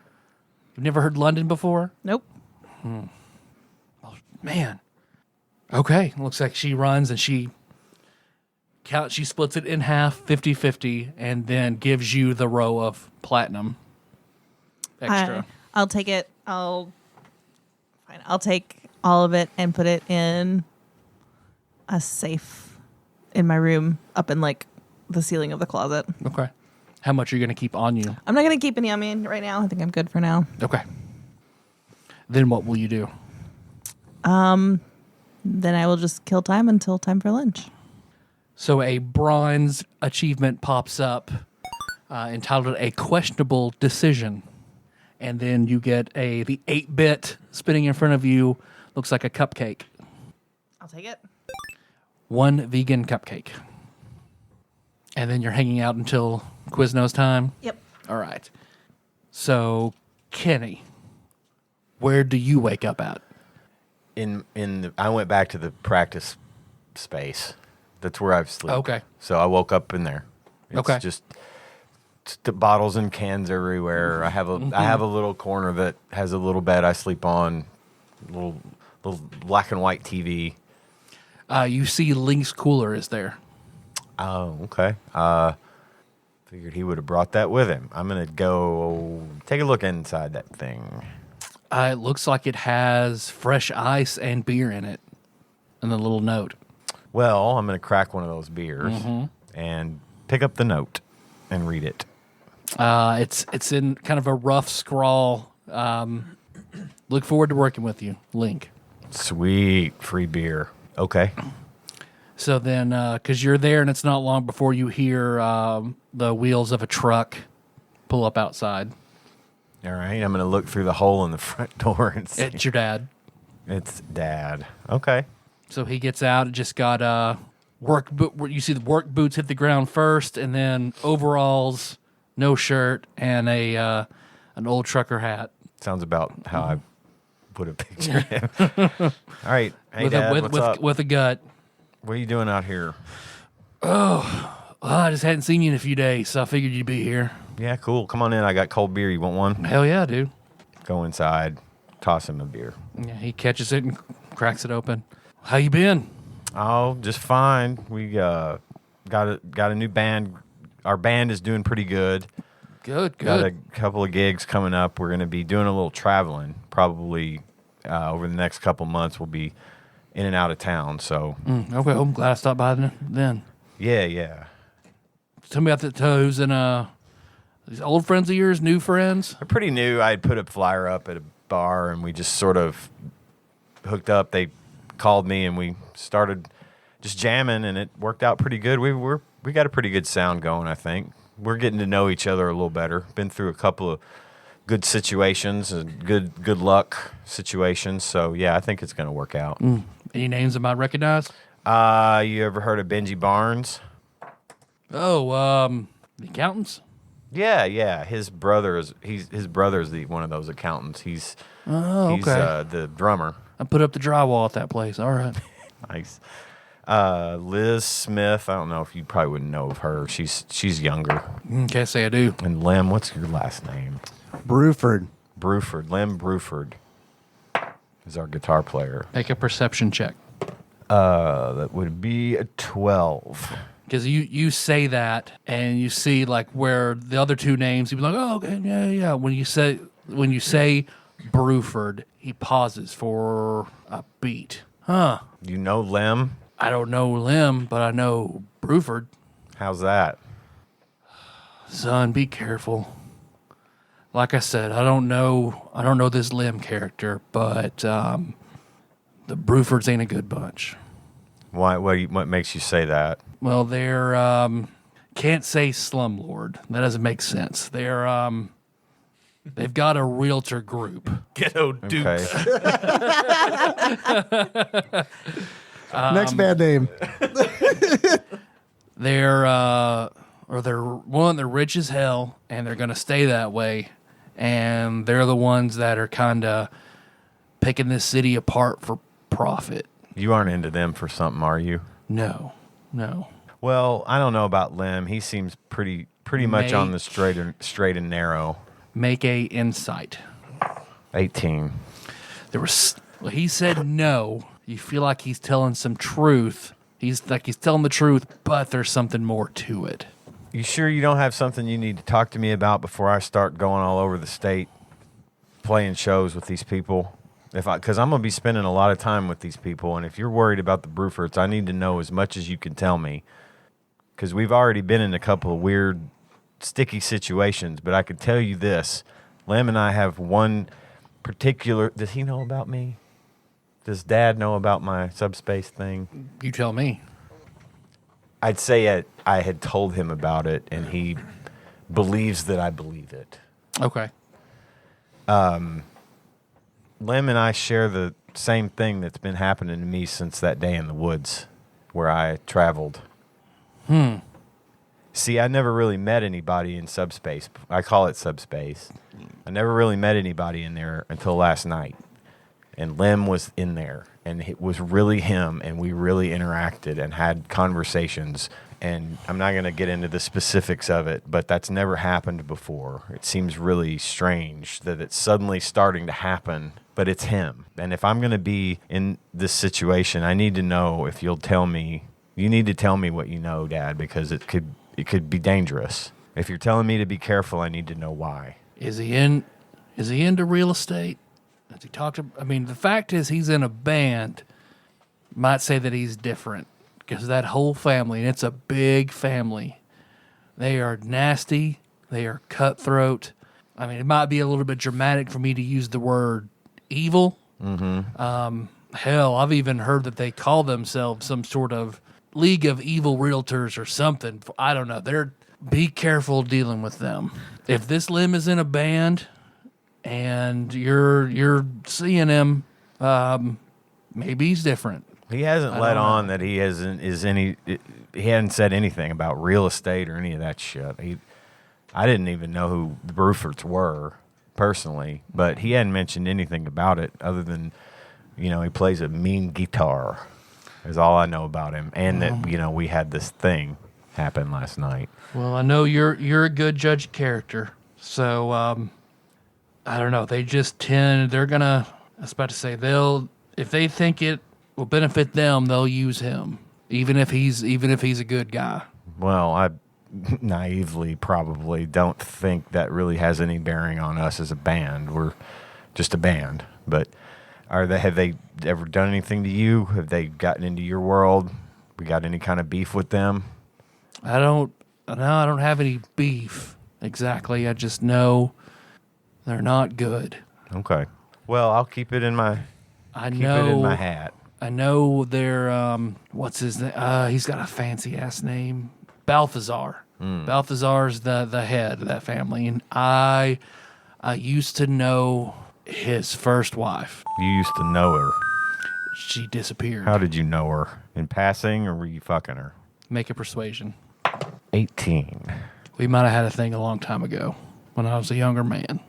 You've never heard London before? Nope. Man. Okay. Looks like she runs and she splits it in half, 50-50, and then gives you the row of platinum extra. I'll take it. I'll take all of it and put it in a safe in my room up in like the ceiling of the closet. Okay. How much are you going to keep on you? I'm not going to keep any on me right now. I think I'm good for now. Okay. Then what will you do? Then I will just kill time until time for lunch. So a bronze achievement pops up entitled A Questionable Decision. And then you get the 8-bit spinning in front of you. Looks like a cupcake. I'll take it. One vegan cupcake. And then you're hanging out until Quiznos time? Yep. All right. So, Kenny, where do you wake up at? I went back to the practice space. That's where I've slept. Okay. So I woke up in there. It's Okay. just bottles and cans everywhere. I have a little corner that has a little bed I sleep on, little black and white TV. You see Link's cooler is there. Oh, okay. Figured he would have brought that with him. I'm gonna go take a look inside that thing. It looks like it has fresh ice and beer in it. And a little note. Well, I'm gonna crack one of those beers and pick up the note and read it. It's in kind of a rough scrawl. Look forward to working with you, Link. Sweet free beer. Okay. So then, because you're there and it's not long before you hear the wheels of a truck pull up outside. All right. I'm gonna look through the hole in the front door and see. It's your dad. It's Dad. Okay. So he gets out and just got you see the work boots hit the ground first, and then overalls, no shirt, and an old trucker hat. Sounds about how I would have pictured him. All right. Hey, Dad, what's up? With a gut. What are you doing out here? Well, I just hadn't seen you in a few days, so I figured you'd be here. Yeah, cool. Come on in. I got cold beer. You want one? Hell yeah, dude. Go inside. Toss him a beer. Yeah, he catches it and cracks it open. How you been? Oh, just fine. We got a new band. Our band is doing pretty good. Good. Got a couple of gigs coming up. We're going to be doing a little traveling. Probably over the next couple months, we'll be in and out of town. So Okay, I'm glad I stopped by then. yeah. Tell me about the toes and these old friends of yours, new friends. They're pretty new. I had put a flyer up at a bar, and we just sort of hooked up. They called me, and we started just jamming, and it worked out pretty good. We got a pretty good sound going, I think. We're getting to know each other a little better. Been through a couple of good situations and good luck situations. So yeah, I think it's going to work out. Any names I might recognize? You ever heard of Benji Barnes? Oh, the accountants. Yeah. His brother is one of those accountants. He's the drummer. I put up the drywall at that place. All right. Nice. Liz Smith. I don't know if you probably wouldn't know of her. She's younger. Can't say I do. And Lem, what's your last name? Bruford. Lem Bruford is our guitar player. Make a perception check. That would be a 12. Because you say that and you see like where the other two names, you'd be like, oh, okay, yeah. When you say Bruford, he pauses for a beat. Huh. You know Lem? I don't know Lim, but I know Bruford. How's that? Son, be careful. Like I said, I don't know this Lim character, but the Brufords ain't a good bunch. Why? What makes you say that? Well, they're can't say slumlord. That doesn't make sense. They're They've got a realtor group. Ghetto Dukes. Okay. Next band name. They're rich as hell, and they're gonna stay that way. And they're the ones that are kind of picking this city apart for profit. You aren't into them for something, are you? No. Well, I don't know about Lim. He seems pretty much on the straight and narrow. Make a insight. 18. He said no. You feel like he's telling some truth. He's telling the truth, but there's something more to it. You sure you don't have something you need to talk to me about before I start going all over the state playing shows with these people? Because I'm going to be spending a lot of time with these people, and if you're worried about the Brufords, I need to know as much as you can tell me. Because we've already been in a couple of weird, sticky situations, but I can tell you this. Lim and I have one particular... Does he know about me? Does Dad know about my subspace thing? You tell me. I'd say I had told him about it, and he believes that I believe it. Okay. Lim and I share the same thing that's been happening to me since that day in the woods where I traveled. See, I never really met anybody in subspace. I call it subspace. I never really met anybody in there until last night. And Lim was in there, and it was really him, and we really interacted and had conversations. And I'm not going to get into the specifics of it, but that's never happened before. It seems really strange that it's suddenly starting to happen, but it's him. And if I'm going to be in this situation, I need to know if you'll tell me. You need to tell me what you know, Dad, because it could be dangerous. If you're telling me to be careful, I need to know why. Is he into real estate? Has he talked to, I mean, the fact is he's in a band. Might say that he's different because that whole family, and it's a big family. They are nasty. They are cutthroat. I mean, it might be a little bit dramatic for me to use the word evil. Hell, I've even heard that they call themselves some sort of League of Evil Realtors or something. I don't know. Be careful dealing with them. If this Lim is in a band and you're seeing him, maybe he's different. He hasn't let on that he hadn't said anything about real estate or any of that shit. I didn't even know who the Brufords were personally, but he hadn't mentioned anything about it other than, he plays a mean guitar is all I know about him. And that, we had this thing happen last night. Well, I know you're a good judge of character. So, I don't know. They just they're going to, I was about to say, if they think it will benefit them, they'll use him, even if he's a good guy. Well, I naively probably don't think that really has any bearing on us as a band. We're just a band. But have they ever done anything to you? Have they gotten into your world? We got any kind of beef with them? I don't have any beef exactly. I just know they're not good. Okay. Well, I'll keep it in my hat. I know they're what's his name? He's got a fancy ass name. Balthazar. Balthazar's the head of that family, and I used to know his first wife. You used to know her. She disappeared. How did you know her? In passing, or were you fucking her? Make a persuasion. 18. We might have had a thing a long time ago when I was a younger man.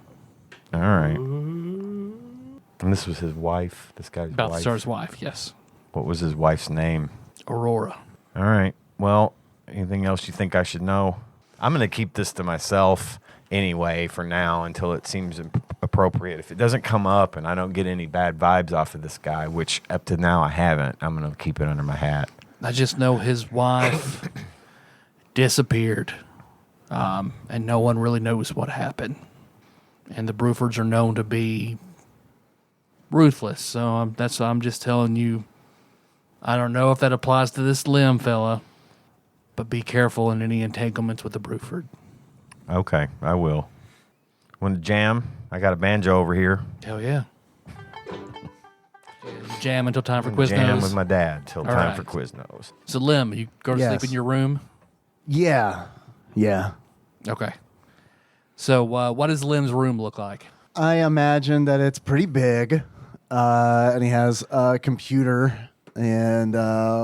All right. And this was his wife, this guy's Balthazar's wife, yes. What was his wife's name? Aurora. All right. Well, anything else you think I should know? I'm going to keep this to myself anyway for now until it seems appropriate. If it doesn't come up and I don't get any bad vibes off of this guy, which up to now I haven't, I'm going to keep it under my hat. I just know his wife disappeared, and no one really knows what happened. And the Brufords are known to be ruthless, so I'm just telling you. I don't know if that applies to this Lim fella, but be careful in any entanglements with the Bruford. Okay, I will. Want to jam? I got a banjo over here. Hell yeah. Jam until time for Quiznos. Jam with my dad till All time right. for Quiznos. So Lim, you go to Yes. sleep in your room? Yeah. Okay. So, what does Lim's room look like? I imagine that it's pretty big, and he has a computer and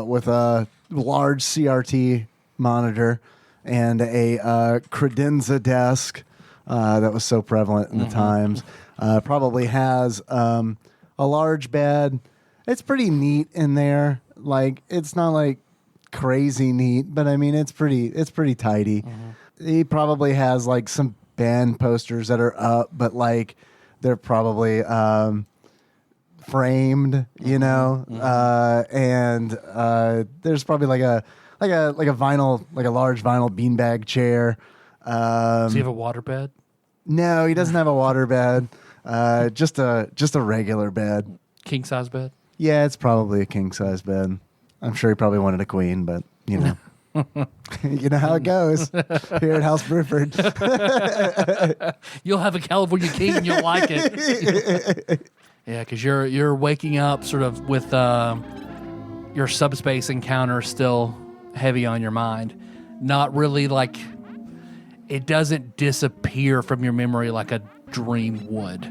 with a large CRT monitor and a credenza desk that was so prevalent in the times. Probably has a large bed. It's pretty neat in there. Like, it's not like crazy neat, but I mean, it's pretty tidy. He probably has like some band posters that are up, but like they're probably framed, you know, and there's probably like a vinyl, like a large vinyl beanbag chair. Does he have a waterbed? No, he doesn't have a water bed. Just a regular bed. King size bed? Yeah, it's probably a king size bed. I'm sure he probably wanted a queen, but you know. You know how it goes here at House Bruford. You'll have a California King and you'll like it. Yeah, because you're waking up sort of with your subspace encounter still heavy on your mind. Not really like, it doesn't disappear from your memory like a dream would.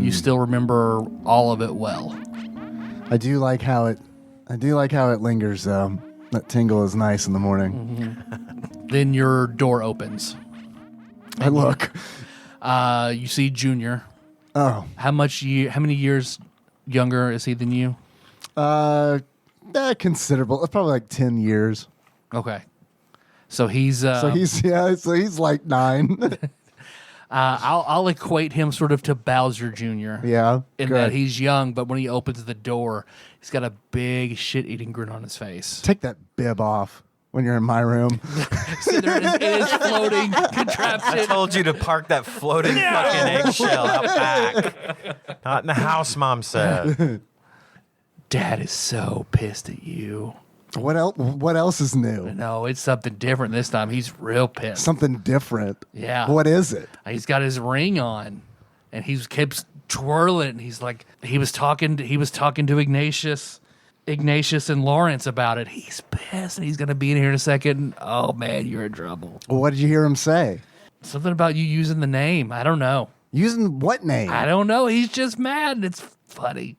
You still remember all of it well. I do like how it lingers though. That tingle is nice in the morning. Then your door opens. I look. You see Junior. Oh. How many years younger is he than you? Considerable. It's probably like 10 years. Okay. So he's So he's like 9. I'll equate him sort of to Bowser Jr. Yeah. In good. that he's young, but when he opens the door, he's got a big shit-eating grin on his face. Take that bib off when you're in my room. So there it is floating I contraption. told you to park that floating fucking eggshell out back. Not in the house, Mom said. Dad is so pissed at you. What else is new? No, it's something different this time. He's real pissed. Something different. Yeah. What is it? He's got his ring on, and he keeps twirling. And he's like, he was talking to Ignatius and Lawrence about it. He's pissed, and he's gonna be in here in a second. Oh man, you're in trouble. Well, what did you hear him say? Something about you using the name. I don't know. Using what name? I don't know. He's just mad. And it's funny.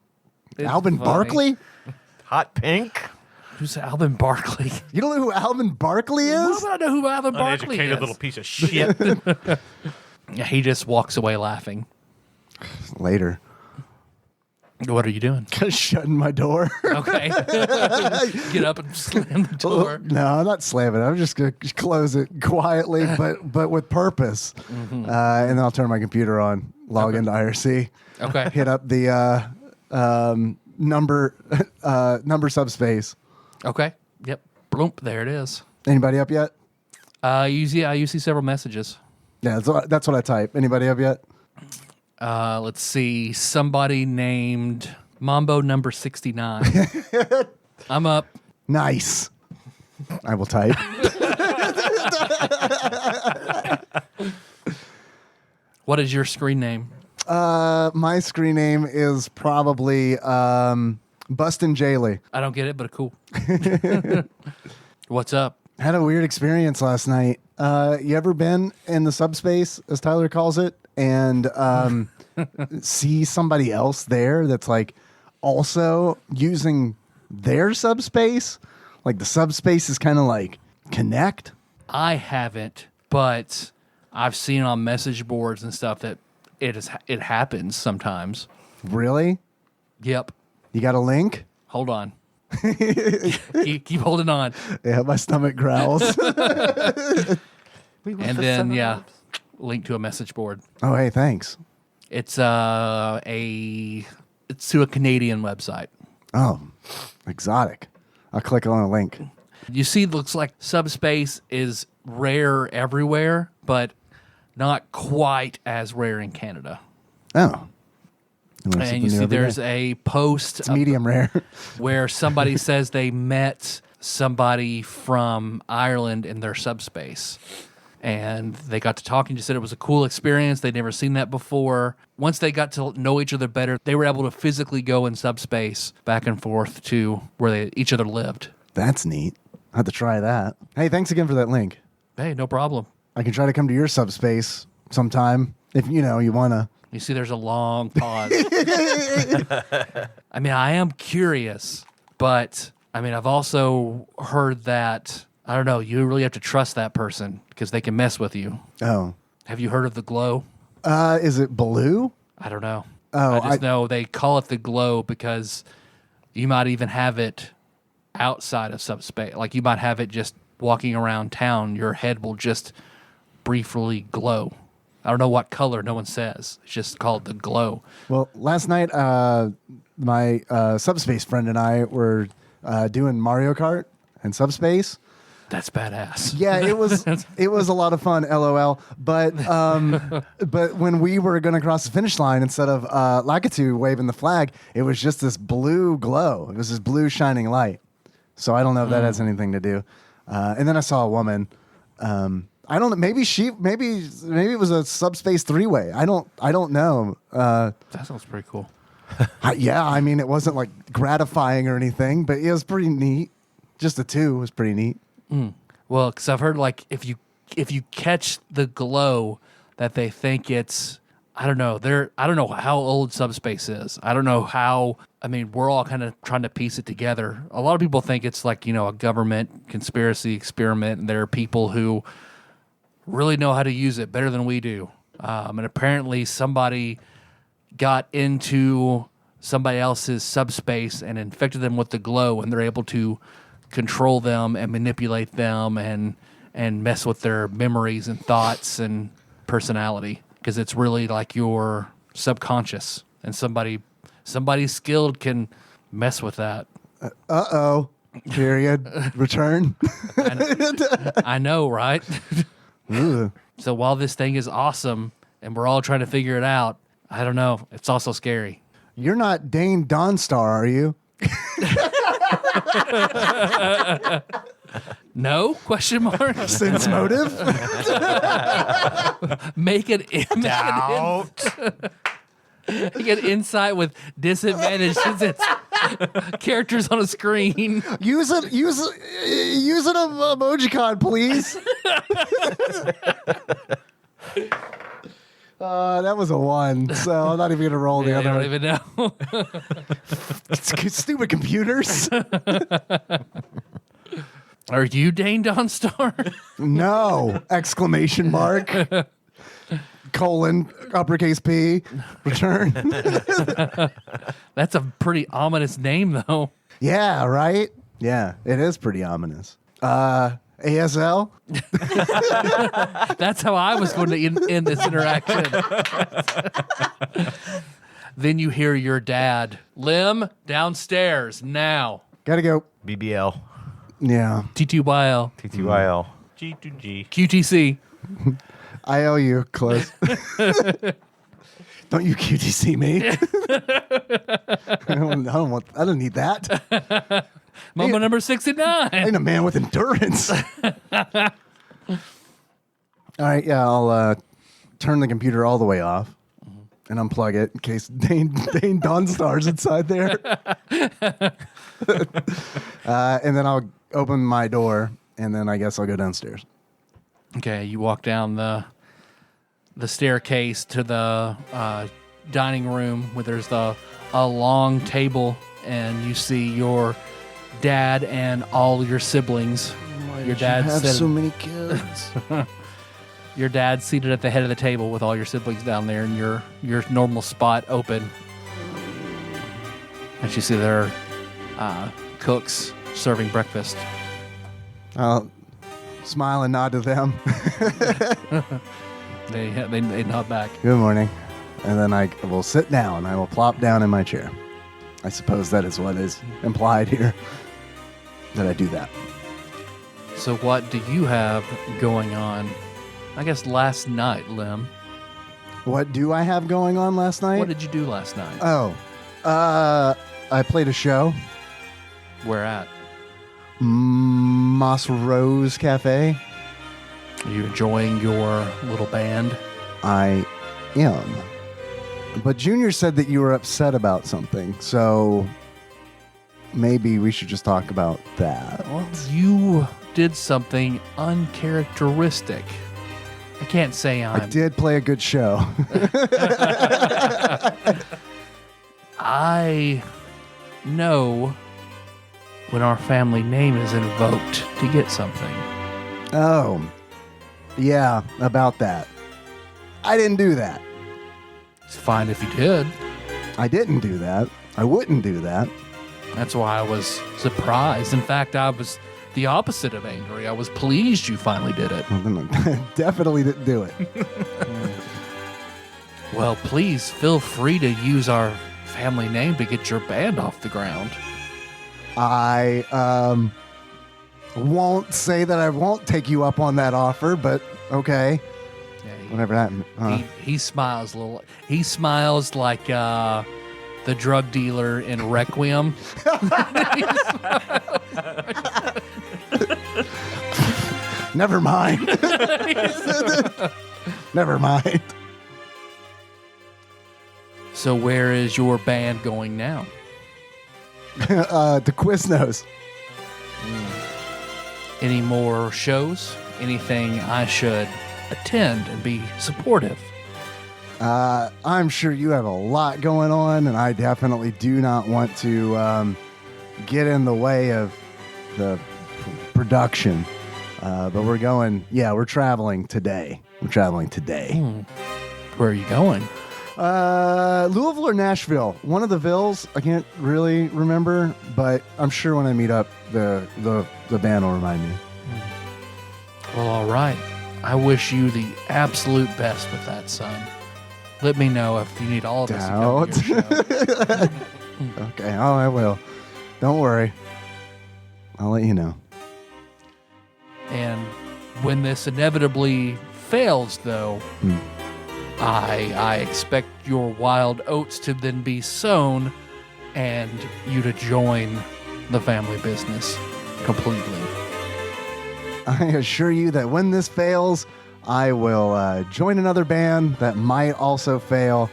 It's Alvin funny. Barkley? Hot pink? Who's Alvin Barkley? You don't know who Alvin Barkley Why is? would I know who Alvin Barkley Uneducated is? little piece of shit. Yeah, he just walks away laughing. Later. What are you doing? Shutting my door. Okay. Get up and slam the door. No, I'm not slamming it. I'm just going to close it quietly, but with purpose. And then I'll turn my computer on, log into IRC, Okay. hit up the number subspace. Okay. Yep. Bloop. There it is. Anybody up yet? You see several messages. Yeah, that's what I type. Anybody up yet? Let's see. Somebody named Mambo number 69. I'm up. Nice. I will type. What is your screen name? My screen name is probably Bustin' Jaylee. I don't get it, but cool. What's up? Had a weird experience last night. You ever been in the subspace, as Tyler calls it, and see somebody else there that's like also using their subspace? Like the subspace is kind of like connect. I haven't, but I've seen on message boards and stuff that it happens sometimes. Really? Yep. You got a link? Hold on. keep holding on. Yeah, my stomach growls. And then link to a message board. Oh, hey, thanks. It's to a Canadian website. Oh, exotic. I'll click on a link. You see, looks like subspace is rare everywhere, but not quite as rare in Canada. Oh. And you see there's a post It's medium rare. where somebody says they met somebody from Ireland in their subspace. And they got to talking, just said it was a cool experience. They'd never seen that before. Once they got to know each other better, they were able to physically go in subspace back and forth to where each other lived. That's neat. I'll have to try that. Hey, thanks again for that link. Hey, no problem. I can try to come to your subspace sometime if you want to. You see, there's a long pause. I mean, I am curious, but I mean, I've also heard that, I don't know, you really have to trust that person because they can mess with you. Oh, Have you heard of the glow? is it blue? I don't know. Oh, I just know they call it the glow because you might even have it outside of subspace. Like you might have it just walking around town. Your head will just briefly glow. I don't know what color. No one says. It's just called the glow. Well, last night, my subspace friend and I were doing Mario Kart and subspace. That's badass. Yeah, it was a lot of fun, LOL. But when we were going to cross the finish line, instead of Lakitu waving the flag, it was just this blue glow. It was this blue shining light. So I don't know if that has anything to do. And then I saw a woman. I don't know. Maybe it was a subspace three-way. I don't know. That sounds pretty cool. Yeah, I mean, it wasn't like gratifying or anything, but it was pretty neat. Just the two was pretty neat. Well, because I've heard like if you catch the glow, that they think it's, I don't know. I don't know how old subspace is. I don't know how. I mean, we're all kind of trying to piece it together. A lot of people think it's like a government conspiracy experiment, and there are people who really know how to use it better than we do. And apparently somebody got into somebody else's subspace and infected them with the glow, and they're able to control them and manipulate them and mess with their memories and thoughts and personality, because it's really like your subconscious, and somebody skilled can mess with that. Uh-oh. Period. Return. I know, right? Ugh. So while this thing is awesome and we're all trying to figure it out, I don't know. It's also scary. You're not Dane Dawnstar, are you? No? Question mark? Sense motive? Make an Doubt. insight with disadvantage since it's characters on a screen. Use an emojicon, please. That was a 1, so I'm not even gonna roll the Yeah, I other don't one. even know. Stupid computers. Are you Dane Dawnstar? No! Exclamation mark. Colon, uppercase P, return. That's a pretty ominous name, though. Yeah, right? Yeah, it is pretty ominous. ASL? That's how I was going to end this interaction. Then you hear your dad. Lim, downstairs, now. Gotta go. BBL. Yeah. TTYL. TTYL. G2G. QTC. IOU, close. Don't you QTC me. I don't need that. Mama number 69. I need a man with endurance. All right, yeah, I'll turn the computer all the way off and unplug it in case Dane Dawnstar's inside there. And then I'll open my door, and then I guess I'll go downstairs. Okay, you walk down the staircase to the dining room where there's a long table, and you see your dad and all your siblings. Your dad have so many kids. Your dad's seated at the head of the table with all your siblings down there, and your normal spot open. And you see their cooks serving breakfast. I'll smile and nod to them. They nod back. Good morning. And then I will sit down. I will plop down in my chair. I suppose that is what is implied here, that I do that. So what do you have going on? I guess last night, Lim. What do I have going on last night? What did you do last night? Oh, I played a show. Where at? Moss Rose Cafe. Are you enjoying your little band? I am. But Junior said that you were upset about something, so maybe we should just talk about that. Well, you did something uncharacteristic. I can't say I I'm. did play a good show. I know when our family name is invoked to get something. Oh, yeah, about that. I didn't do that. It's fine if you did. I didn't do that. I wouldn't do that. That's why I was surprised. In fact, I was the opposite of angry. I was pleased you finally did it. Definitely didn't do it. Well, please feel free to use our family name to get your band off the ground. I won't say that I won't take you up on that offer, but okay. Yeah, Whatever that. he smiles a little. He smiles like the drug dealer in Requiem. Never mind. Never mind. So where is your band going now? To Quiznos. Any more shows? Anything I should attend and be supportive? I'm sure you have a lot going on, and I definitely do not want to get in the way of the production. But we're traveling today. Where are you going? Louisville or Nashville. One of the Villes. I can't really remember, but I'm sure when I meet up, the band will remind me. Well, all right. I wish you the absolute best with that, son. Let me know if you need all of us to come to your show. Okay, I will. Don't worry. I'll let you know. And when this inevitably fails, though, I expect your wild oats to then be sown and you to join the family business completely. I assure you that when this fails, I will join another band that might also fail,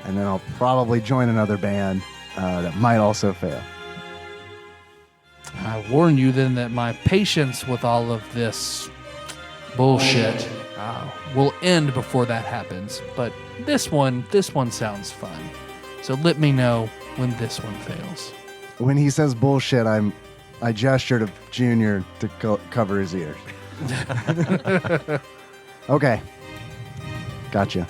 and then I'll probably join another band that might also fail. I warn you then that my patience with all of this bullshit will end before that happens. But this one sounds fun. So let me know when this one fails. When he says bullshit, I gesture to Junior to cover his ears. Okay. Gotcha.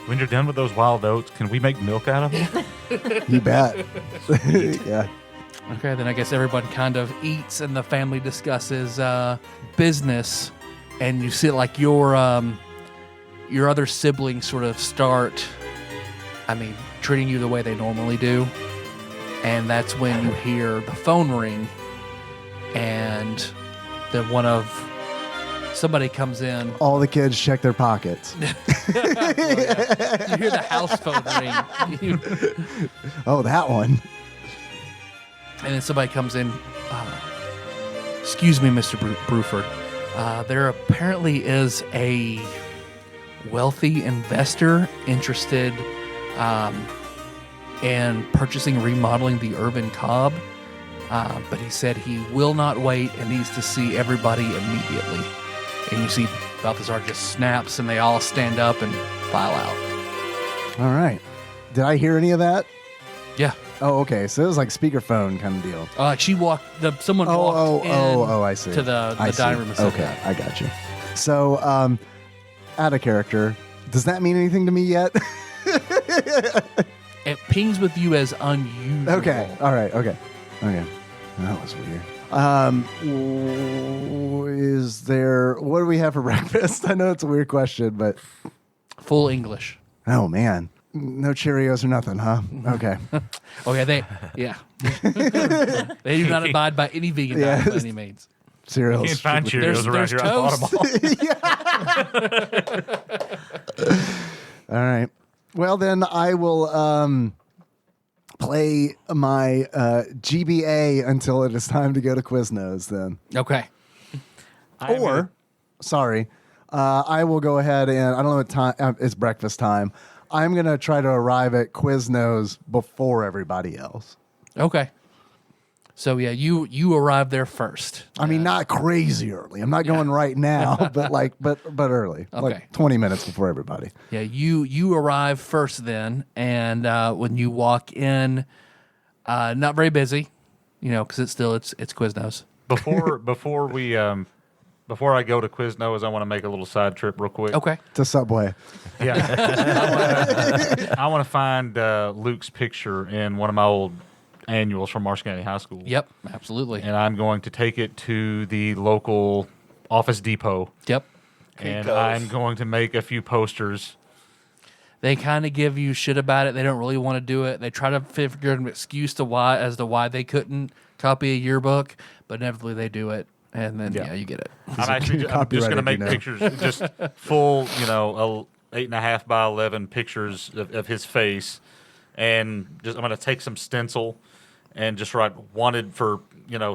When you're done with those wild oats, can we make milk out of them? You bet. Yeah. Okay, then I guess everyone kind of eats and the family discusses business, and you see like your other siblings sort of start, treating you the way they normally do, and that's when you hear the phone ring, and then somebody comes in. All the kids check their pockets. You hear the house phone ring. Oh, that one. And then somebody comes in. Excuse me, Mr. Bruford. There apparently is a wealthy investor interested in purchasing and remodeling the urban Cobb. But he said he will not wait and needs to see everybody immediately. And you see Balthazar just snaps and they all stand up and file out. All right. Did I hear any of that? Yeah. Oh, okay. So it was like speakerphone kind of deal. Someone walked in I see. to the dining room and said Okay, that. I got you. So, out of character, does that mean anything to me yet? It pings with you as unusual. Okay. All right. Okay. That was weird. What do we have for breakfast? I know it's a weird question, but Full English. oh man, no Cheerios or nothing, huh? Okay. Oh yeah, they do not abide by any vegan diet by any means. Cereals. You can't find There's Cheerios around here. toast. I bought them all. All right. Well, then I will play my GBA until it is time to go to Quiznos then. Okay. I will go ahead and, I don't know what time, it's breakfast time. I'm going to try to arrive at Quiznos before everybody else. Okay. So yeah, you arrive there first. I mean, not crazy early. I'm not going right now, but early, Okay. like 20 minutes before everybody. Yeah, you arrive first then, and when you walk in, not very busy, because it's Quiznos. Before I go to Quiznos, I want to make a little side trip real quick. Okay. To Subway. Yeah. I want to find Luke's picture in one of my old annuals from Marsh County High School. Yep, absolutely. And I'm going to take it to the local Office Depot. Yep. And I'm going to make a few posters. They kind of give you shit about it. They don't really want to do it. They try to figure an excuse as to why they couldn't copy a yearbook, but inevitably they do it. And then, you get it. I'm just going to make pictures, just full, 8.5 by 11 pictures of his face. And I'm going to take some stencil and just write wanted for,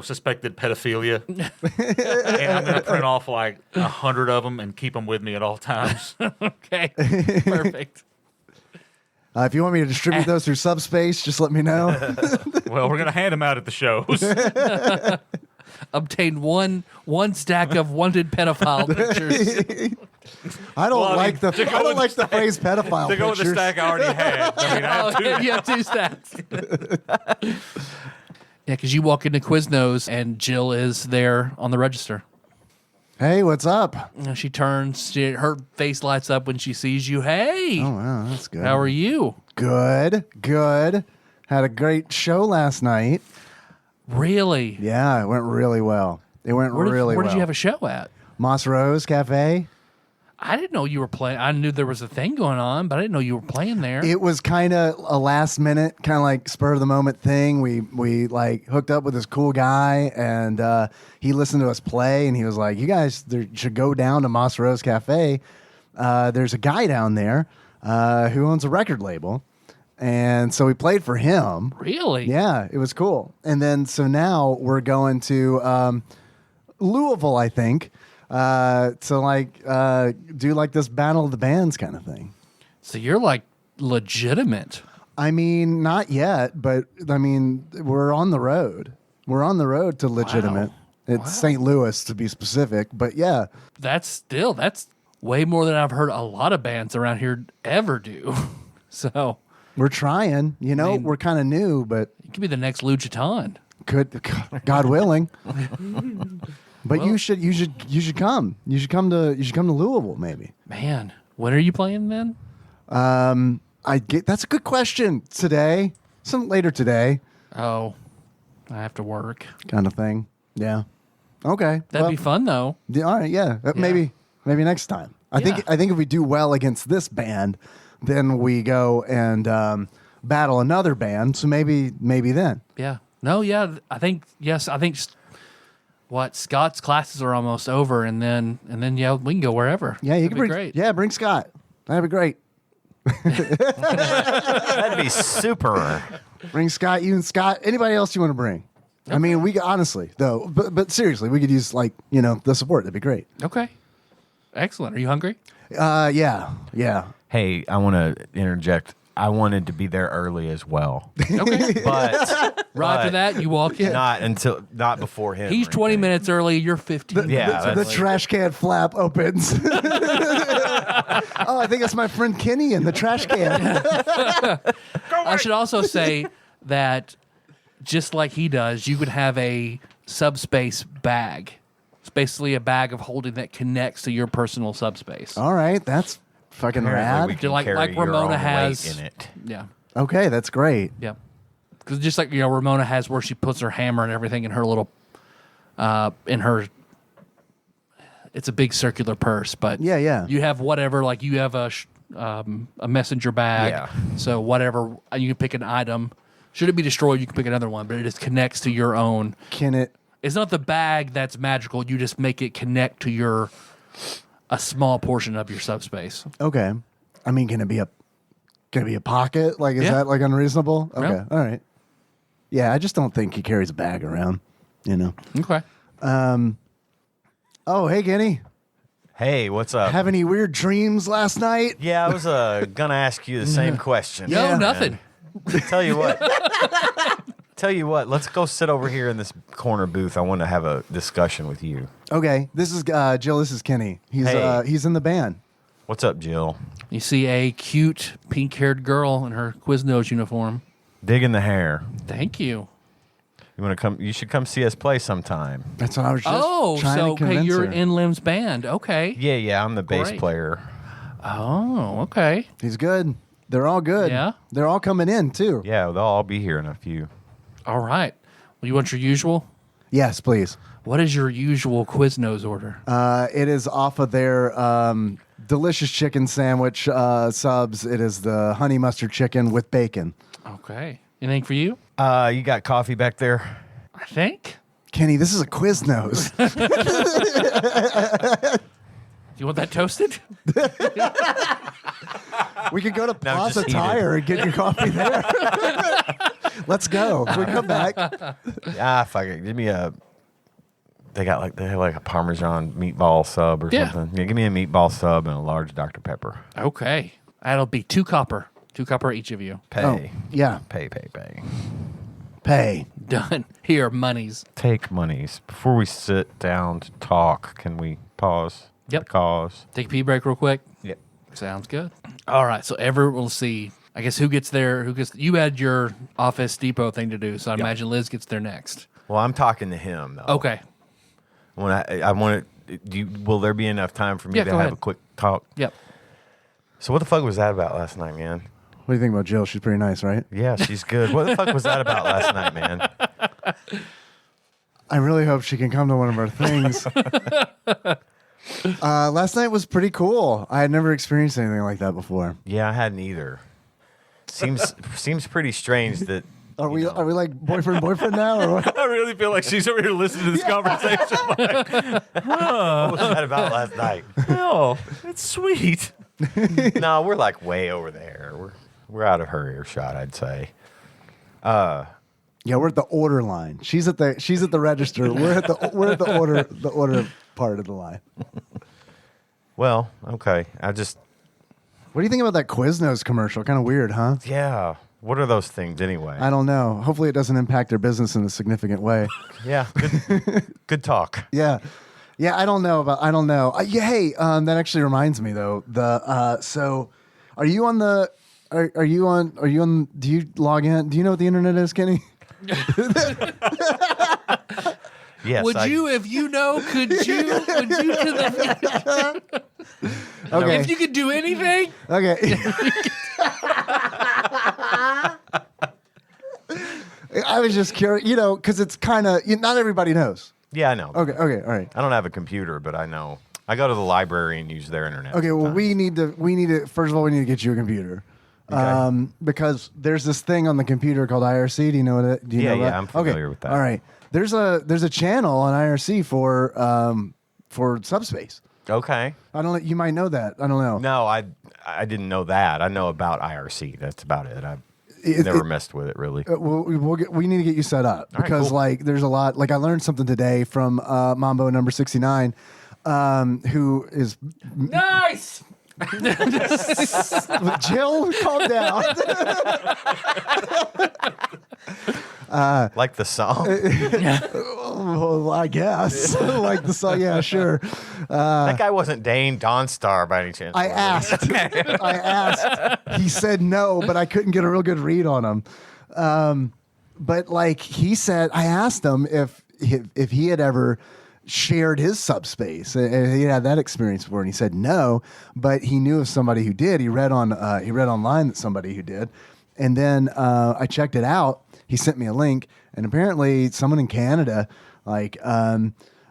suspected pedophilia. And I'm going to print off like 100 of them and keep them with me at all times. Okay. Perfect. If you want me to distribute those through Subspace, just let me know. Well, we're going to hand them out at the shows. Obtain one stack of wanted pedophile pictures. I don't like the phrase pedophile To go with the pictures. stack I already had. I mean, I have two. You have 2 stacks. Yeah, because you walk into Quiznos and Jill is there on the register. Hey, what's up? She turns, her face lights up when she sees you. Hey, Oh, wow, that's good. how are you? Good. Had a great show last night. Really? Yeah, it went really well. Where did you have a show at? Moss Rose Cafe. I didn't know you were playing. I knew there was a thing going on, but I didn't know you were playing there. It was kind of a last minute, kind of like spur of the moment thing. We like hooked up with this cool guy, and he listened to us play, and he was like, "You guys should go down to Moss Rose Cafe. There's a guy down there who owns a record label." And so we played for him. Really? Yeah, it was cool. And then so now we're going to Louisville, I think, to do like this battle of the bands kind of thing. So you're like legitimate. I mean, not yet, but I mean, we're on the road. We're on the road to legitimate. Wow. It's St. Louis to be specific, but yeah. That's way more than I've heard a lot of bands around here ever do. So We're trying, we're kind of new, but you could be the next Luchaton. God willing. But you should come. You should come to Louisville maybe. Man, when are you playing then? That's a good question. Today, some later today, Oh, I have to work. kind of thing. Yeah. Okay. That'd be fun though. Yeah, all right. Yeah. Maybe next time. I think if we do well against this band, then we go and battle another band. So maybe then. Yeah. No, yeah. I think Scott's classes are almost over, and then yeah, we can go wherever. Yeah, you That'd can be bring. great. Yeah, bring Scott. That'd be great. That'd be super. Bring Scott. You and Scott. Anybody else you want to bring? I mean, we honestly though, but seriously, we could use the support. That'd be great. Okay. Excellent. Are you hungry? Yeah. Hey, I want to interject. I wanted to be there early as well, Okay. but Right after that, you walk in. not before him. He's or 20 anything. minutes early. You're 15. Yeah, The that's trash can flap opens. Oh, I think that's my friend Kenny in the trash can. I should also say that just like he does, you could have a subspace bag. It's basically a bag of holding that connects to your personal subspace. All right, that's fucking Apparently we rad. can Like carry your Ramona own weight has- in it. Yeah. Okay, that's great. Yeah. Because just like, Ramona has where she puts her hammer and everything in her little, it's a big circular purse, but Yeah. you have whatever, like you have a messenger bag. Yeah. So whatever, you can pick an item. Should it be destroyed, you can pick another one, but it just connects to your own. Can it? It's not the bag that's magical. You just make it connect to a small portion of your subspace. Okay. I mean, can it be a pocket? Like, is Yeah. that like unreasonable? Okay. Yeah. All right. Yeah, I just don't think he carries a bag around. Okay. Oh, hey, Kenny. Hey, what's up? Have any weird dreams last night? Yeah, I was gonna ask you the same question. No, Yeah. nothing. Tell you what, Tell you what, let's go sit over here in this corner booth. I want to have a discussion with you. Okay, this is Jill. This is Kenny. Hey. He's in the band. What's up, Jill? You see a cute pink-haired girl in her Quiznos uniform. Digging the hair. Thank you. You want to come? You should come see us play sometime. That's what I was just trying so to convince you're her. in Lim's band. Okay. Yeah, I'm the bass Great. player. Oh, okay. He's good. They're all good. Yeah? They're all coming in too. Yeah, they'll all be here in a few. All right. Well, you want your usual? Yes, please. What is your usual Quiznos order? It is off of their delicious chicken sandwich subs. It is the honey mustard chicken with bacon. Okay. Anything for you? You got coffee back there? I think. Kenny, this is a Quiznos. Do you want that toasted? We could go to No, Plaza just eat it. Tire and get your coffee there. Let's go. We come back. Fuck it. Give me a. They have like a Parmesan meatball sub or Yeah. something. Yeah, give me a meatball sub and a large Dr. Pepper. Okay. That'll be 2 copper. 2 copper each of you. Pay. Oh, yeah. Pay. Pay. Done. Here, monies. Take monies. Before we sit down to talk, can we pause? Yep. Cause. Take a pee break real quick. Yep. Sounds good. All right. So we'll see. I guess who gets there? You had your Office Depot thing to do, so I imagine Liz gets there next. Well, I'm talking to him though. Okay. When I want to, will there be enough time for me Yeah, to go have ahead. a quick talk? Yep. So what the fuck was that about last night, man? What do you think about Jill? She's pretty nice, right? Yeah, she's good. What the fuck was that about last night, man? I really hope she can come to one of our things. Last night was pretty cool. I had never experienced anything like that before. Yeah, I hadn't either. Seems pretty strange that. Are we like boyfriend now or what? I really feel like she's over here listening to this conversation. Like, What was that about last night? oh, it's sweet. No, we're like way over there. We're out of her earshot, I'd say. Yeah, we're at the order line. She's at the register. We're at the order part of the line. Well, okay. What do you think about that Quiznos commercial? Kind of weird, huh? Yeah. What are those things anyway? I don't know. Hopefully, it doesn't impact their business in a significant way. Yeah. Good talk. Yeah. I don't know. Yeah, hey, that actually reminds me though. So, are you on? Do you log in? Do you know what the internet is, Kenny? Yes. Would you to the Okay. if you could do anything? Okay. I was just curious, because it's kind of not everybody knows. Yeah, I know. Okay. All right. I don't have a computer, but I know. I go to the library and use their internet. Okay. Well, sometimes. we need to. First of all, we need to get you a computer. Okay. Because there's this thing on the computer called IRC. Do you know what? Do you know Yeah, that? I'm familiar with that. All right. There's a channel on IRC for subspace. Okay. I don't know. You might know that. I don't know. No, I didn't know that. I know about IRC. That's about it. I've never messed with it really. We need to get you set up All right, because cool. like there's a lot. Like I learned something today from Mambo number 69, who is Nice. Jill. Calm down. Like the song. Well, I guess like the song. Yeah, sure. That guy wasn't Dane Dawnstar by any chance. I was he? asked. I asked. He said no, but I couldn't get a real good read on him. But like he said, I asked him if he had ever shared his subspace and he had that experience before, and he said no, but he knew of somebody who did. He read online that somebody who did, and then I checked it out. He sent me a link, and apparently someone in Canada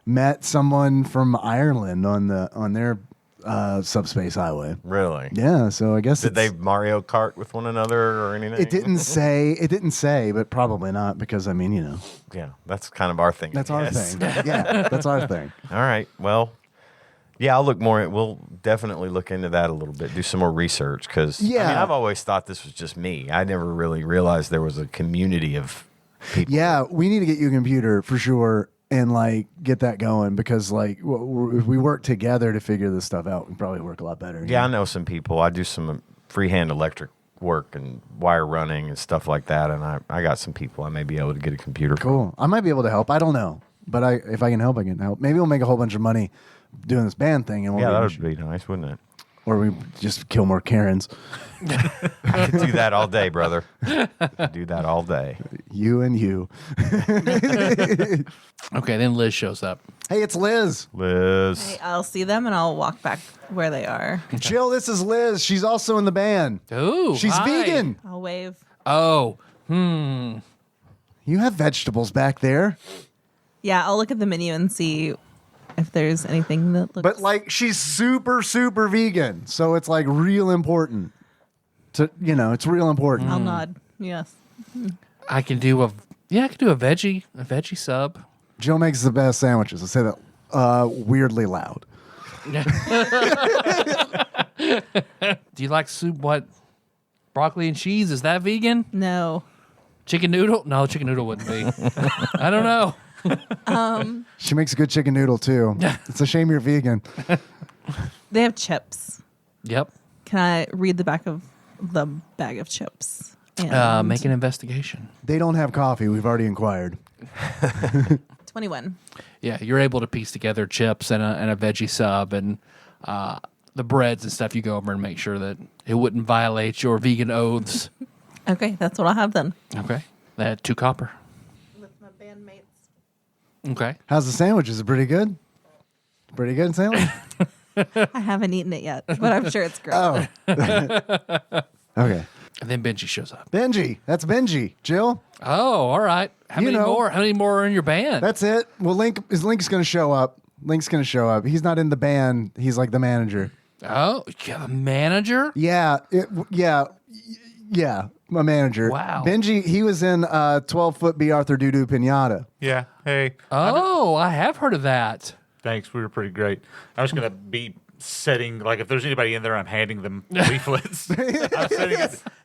met someone from Ireland on their subspace highway. Really? Yeah, so I guess Did they Mario Kart with one another or anything? It didn't say, but probably not because I mean, Yeah, that's kind of our thing. that's our yes. thing. Yeah, that's our thing. All right. Well, yeah, I'll look more. We'll definitely look into that a little bit. Do some more research because Yeah. I've always thought this was just me. I never really realized there was a community of people. Yeah, we need to get you a computer for sure and like get that going because like if we work together to figure this stuff out, we probably work a lot better. Yeah, I know some people. I do some freehand electric work and wire running and stuff like that. And I got some people I may be able to get a computer from. Cool. I might be able to help. I don't know, but if I can help, I can help. Maybe we'll make a whole bunch of money doing this band thing, and Yeah, that would be nice, wouldn't it? or we just kill more Karens. I could do that all day, brother. I could do that all day. You and you. Okay, then Liz shows up. Hey, it's Liz. Liz. Hey, I'll see them and I'll walk back where they are. Jill, this is Liz. She's also in the band. Ooh, She's hi. vegan. I'll wave. Oh, You have vegetables back there. Yeah, I'll look at the menu and see if there's anything that looks. But like she's super, super vegan. So it's like real important. It's real important. I'll nod. Yes. I can do a veggie sub. Jill makes the best sandwiches. I say that weirdly loud. Do you like soup? What? Broccoli and cheese? Is that vegan? No. Chicken noodle? No, chicken noodle wouldn't be. I don't know. She makes a good chicken noodle too. It's a shame you're vegan. They have chips. Yep. Can I read the back of the bag of chips? And Make an investigation. They don't have coffee. We've already inquired. 21. Yeah, you're able to piece together chips and a veggie sub and the breads and stuff. You go over and make sure that it wouldn't violate your vegan oaths. Okay, that's what I'll have then. Okay. That 2 copper. With my bandmates. Okay. How's the sandwich? Is it pretty good? Pretty good sandwich? I haven't eaten it yet, but I'm sure it's great. Oh. Okay. And then Benji shows up. Benji. That's Benji. Jill. Oh, all right. How You many know. more? How many more are in your band? That's it. Well, Link's going to show up. Link's going to show up. He's not in the band. He's like the manager. Oh, you have a manager? Yeah. Yeah. My manager. Wow. Benji, he was in 12-Foot B. Arthur Doo-Doo Pinata. Yeah. Hey. Oh, I have heard of that. Thanks. We were pretty great. I was going to be setting, like, if there's anybody in there, I'm handing them leaflets.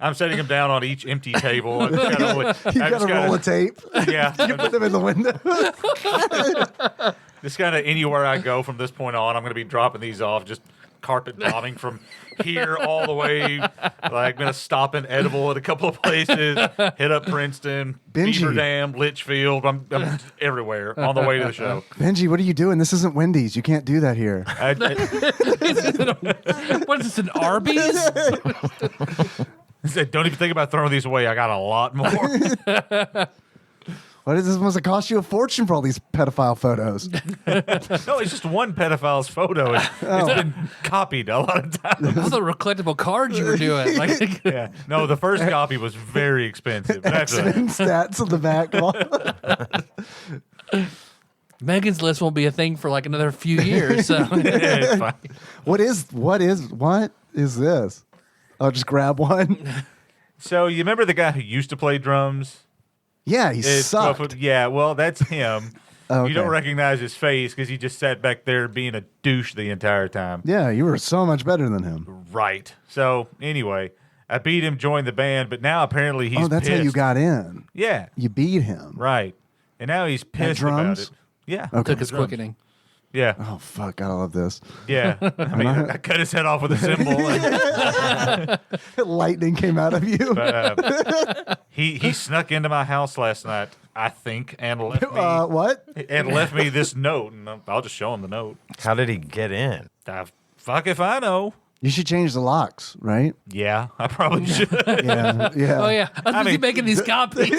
I'm setting them down on each empty table. You got a roll of tape. Yeah. You put them in the window. Just kind of anywhere I go from this point on, I'm going to be dropping these off, just carpet bombing from here all the way. Like, I'm going to stop in Edible at a couple of places, hit up Princeton, Benji. Beaver Dam, Litchfield. I'm everywhere on the way to the show. Benji, what are you doing? This isn't Wendy's. You can't do that here. What is this, an Arby's? I said, don't even think about throwing these away. I got a lot more. What is this? Must have cost you a fortune for all these pedophile photos. No, it's just one pedophile's photo. It's been copied a lot of times. All the collectible cards you were doing. Like, Yeah. No, the first copy was very expensive. But after that, Accident stats on the back. Megan's List won't be a thing for like another few years. So it's fine. What is this? I'll just grab one. So you remember the guy who used to play drums? Yeah, he It's sucked. 12 foot- Yeah, well, that's him. Okay. You don't recognize his face because he just sat back there being a douche the entire time. Yeah, you were so much better than him. Right. So anyway, I beat him, joined the band, but now apparently he's That's pissed. how you got in. Yeah, You beat him. right. And now he's pissed about drums? it. Yeah. Okay. took his Drums. quickening. Yeah. Oh fuck! Gotta love this. Yeah. I mean, I cut his head off with a cymbal. Lightning came out of you. But, he snuck into my house last night, I think, and left me What? this note, and I'll just show him the note. How did he get in? Fuck if I know. You should change the locks, right? Yeah, I probably should. Yeah, yeah. Oh, yeah. I was busy making these copies.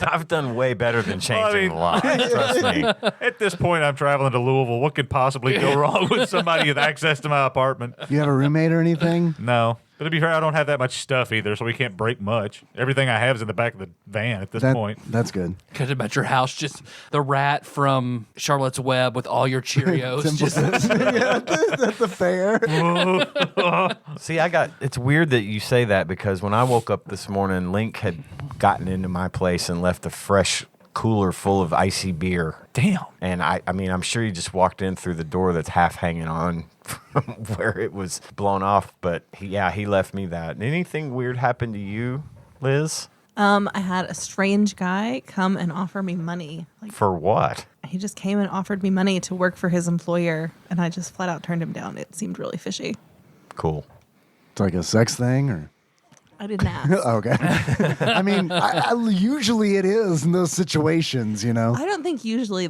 I've done way better than Well, I changing mean- locks. Trust me. At this point, I'm traveling to Louisville. What could possibly go wrong with somebody with access to my apartment? You have a roommate or anything? No. But to be fair, I don't have that much stuff either, so we can't break much. Everything I have is in the back of the van at this point. That's good. Could about your house, just the rat from Charlotte's Web with all your Cheerios. just, At the fair. See, it's weird that you say that because when I woke up this morning, Link had gotten into my place and left a fresh cooler full of icy beer. Damn. And I mean, I'm sure he just walked in through the door that's half hanging on from where it was blown off. But he left me that. Anything weird happen to you, Liz? I had a strange guy come and offer me money. Like, For what? he just came and offered me money to work for his employer, and I just flat out turned him down. It seemed really fishy. Cool. It's like a sex thing, or I didn't ask. okay. I mean, usually it is in those situations, you know. I don't think usually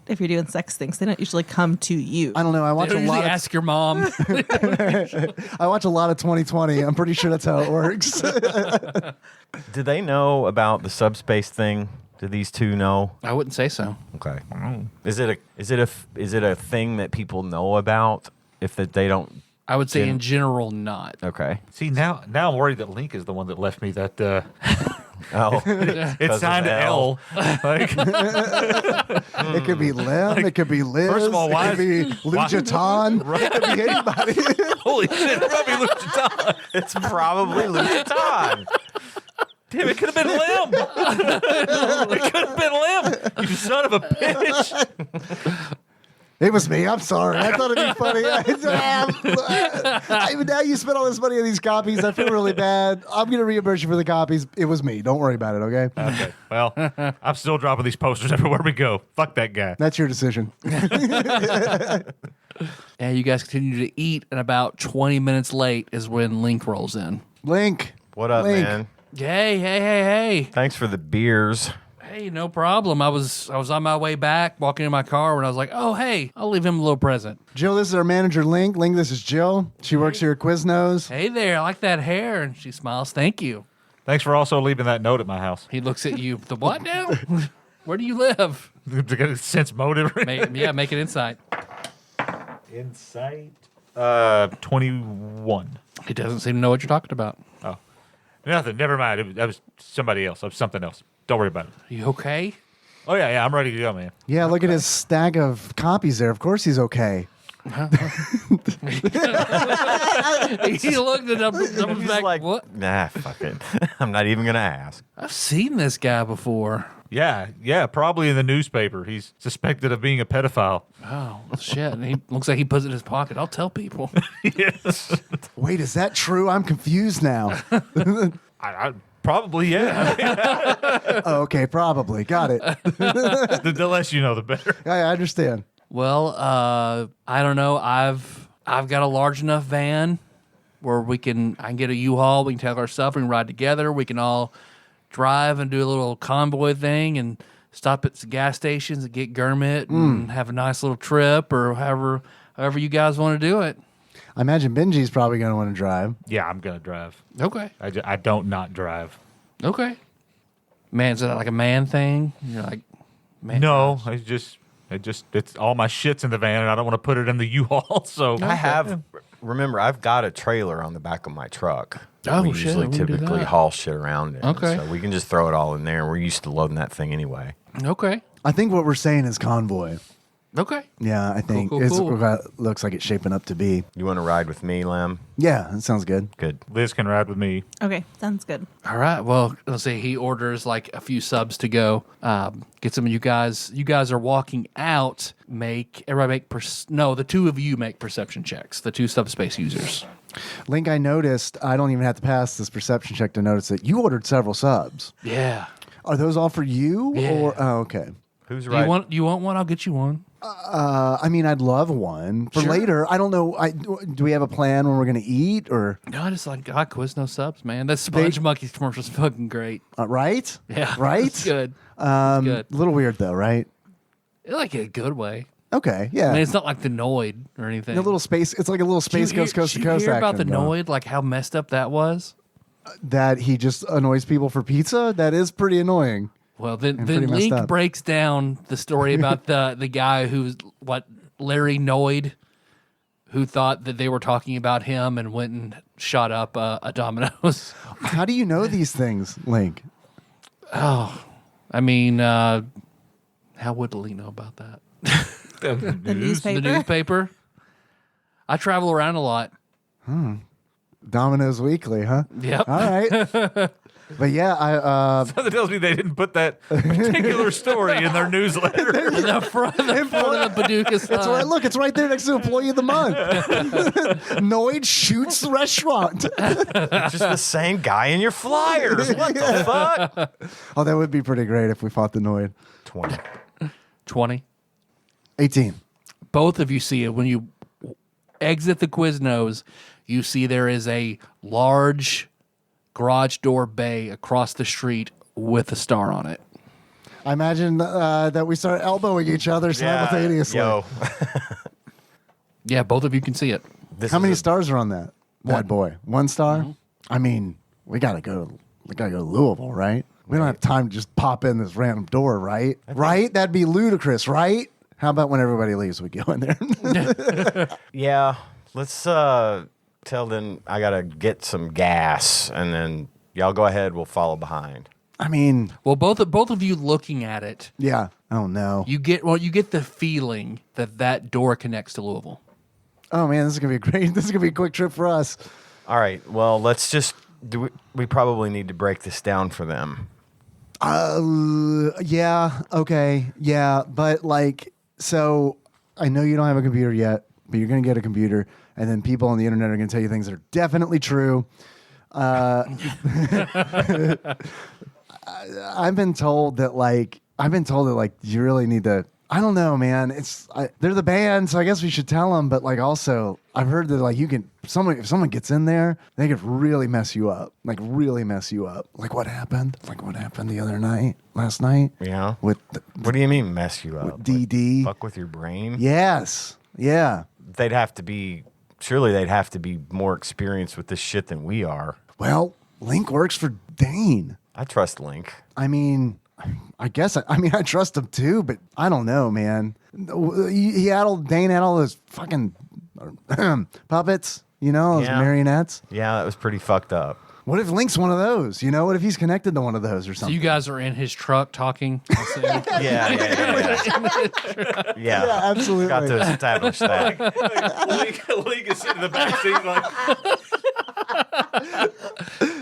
if you're doing sex things, they don't usually come to you. I don't know. I watch They a usually lot. ask your mom. I watch a lot of 2020. I'm pretty sure that's how it works. Do they know about the subspace thing? Do these two know? I wouldn't say so. Okay. Is it a thing that people know about? If that they don't. I would say in general not. Okay. See, now I'm worried that Link is the one that left me that. Oh. It's signed L. Like, It could be Lem. It could be Liz. First of all, why it could be Luchaton. It could be anybody. holy shit, probably Luchaton. It's probably Luchaton. Damn, it could have been Lim. It could have been Lim. You son of a bitch. It was me. I'm sorry. I thought it'd be funny. Now you spent all this money on these copies. I feel really bad. I'm going to reimburse you for the copies. It was me. Don't worry about it, okay? Okay. Well, I'm still dropping these posters everywhere we go. Fuck that guy. That's your decision. And you guys continue to eat, and about 20 minutes late is when Link rolls in. Link. What up, Link. man? Hey. Thanks for the beers. Hey, no problem. I was on my way back, walking in my car, when I was like, oh, hey, I'll leave him a little present. Jill, this is our manager, Link. Link, this is Jill. She works here at Quiznos. Hey there, I like that hair. And she smiles, thank you. Thanks for also leaving that note at my house. He looks at you, the what now? Where do you live? To get a sense motive. Make an insight. Insight. 21. He doesn't seem to know what you're talking about. Oh, nothing. Never mind. That was somebody else. That was something else. Don't worry about it. You okay? Oh yeah. I'm ready to go, man. Yeah, look at his stack of copies there. Of course he's okay. He looked at him He's back, like, what? Nah, fuck it. I'm not even gonna ask. I've seen this guy before. Yeah. Probably in the newspaper. He's suspected of being a pedophile. Oh, shit. And he looks like he puts it in his pocket. I'll tell people. Yes. Wait, is that true? I'm confused now. I probably yeah. Oh, okay, probably. Got it. The less you know, the better. I understand. Well, I don't know. I've got a large enough van where I can get a U-Haul. We can take our stuff. We can ride together. We can all drive and do a little convoy thing and stop at some gas stations and get Gurmit and have a nice little trip, or however you guys want to do it. I imagine Benji's probably going to want to drive. Yeah, I'm gonna drive. Okay. I don't not drive. Okay. Man, is that like a man thing? You're like, man. No, it's all my shit's in the van, and I don't want to put it in the U-Haul. So Remember, I've got a trailer on the back of my truck. Oh, we shit, usually we can do typically that. haul shit around in. Okay. So we can just throw it all in there. We're used to loading that thing anyway. Okay. I think what we're saying is convoy. Okay. Yeah, I think Cool. it's what looks like it's shaping up to be. You want to ride with me, Lem? Yeah, that sounds good. Good. Liz can ride with me. Okay, sounds good. All right. Well, let's say he orders like a few subs to go. Get some of you guys. You guys are walking out. The two of you make perception checks. The two subspace users. Link, I noticed, I don't even have to pass this perception check to notice that you ordered several subs. Yeah. Are those all for you? Yeah. Or okay. Who's Do right? you want one? I'll get you one. I mean, I'd love one for Sure. later. I don't know. Do we have a plan when we're going to eat or No, I just like God Quiznos subs, man. That Sponge Monkeys commercial's fucking great. right? Yeah. Right? It's good. Good. A little weird though, right? Like in a good way. Okay, yeah. I mean, it's not like the Noid or anything. A little space. It's like a little space Did you coast coast to did you coast hear about action the going. Noid? Like how messed up that was. That he just annoys people for pizza. That is pretty annoying. Well, then pretty messed Link up. breaks down the story about the guy who's Larry Noid, who thought that they were talking about him and went and shot up a Domino's. How do you know these things, Link? I mean, how would Lee know about that? The newspaper. The newspaper. I travel around a lot. Domino's Weekly, huh? Yep. All right. But yeah, That tells me they didn't put that particular story in their newsletter. In the front of the Paducah sign. it's right. Look, it's right there next to Employee of the Month. Noid shoots the restaurant. Just the same guy in your flyers. What the fuck? Oh, that would be pretty great if we fought the Noid. 20. 20. 18. Both of you see it when you exit the Quiznos. you see there is a large garage door bay across the street with a star on it. I imagine that we start elbowing each other simultaneously. Yo, Yeah, both of you can see it. this How is many a- stars are on that bad boy? 1 star? I mean, we gotta go to Louisville, right? We don't have time to just pop in this random door, right? Right? That'd be ludicrous, right? How about when everybody leaves, we go in there? Yeah, let's tell them I gotta get some gas, and then y'all go ahead. We'll follow behind. I mean, Well, both of you looking at it, yeah. Oh no. you get the feeling that door connects to Louisville. Oh man, this is gonna be great. This is gonna be a quick trip for us. All right. Well, let's just do. We probably need to break this down for them. Yeah. Okay. Yeah. But like, so I know you don't have a computer yet, but you're gonna get a computer, and then people on the internet are gonna tell you things that are definitely true. I've been told that you really need to. I don't know, man. They're the band, so I guess we should tell them. But like, also, I've heard that like if someone gets in there, they could really mess you up. Like really mess you up. Like what happened? Like what happened last night? Yeah. With What do you mean mess you up? DD. Fuck with your brain? Yes. Yeah. Surely they'd have to be more experienced with this shit than we are. Well, Link works for Dane. I trust Link. I mean, I guess I trust him too, but I don't know, man. Dane had all those fucking puppets, those Yeah. marionettes. Yeah, that was pretty fucked up. What if Link's one of those? What if he's connected to one of those or So something? you guys are in his truck talking. I assume. Yeah. Absolutely. Got to establish that. League is sitting in the back seat like,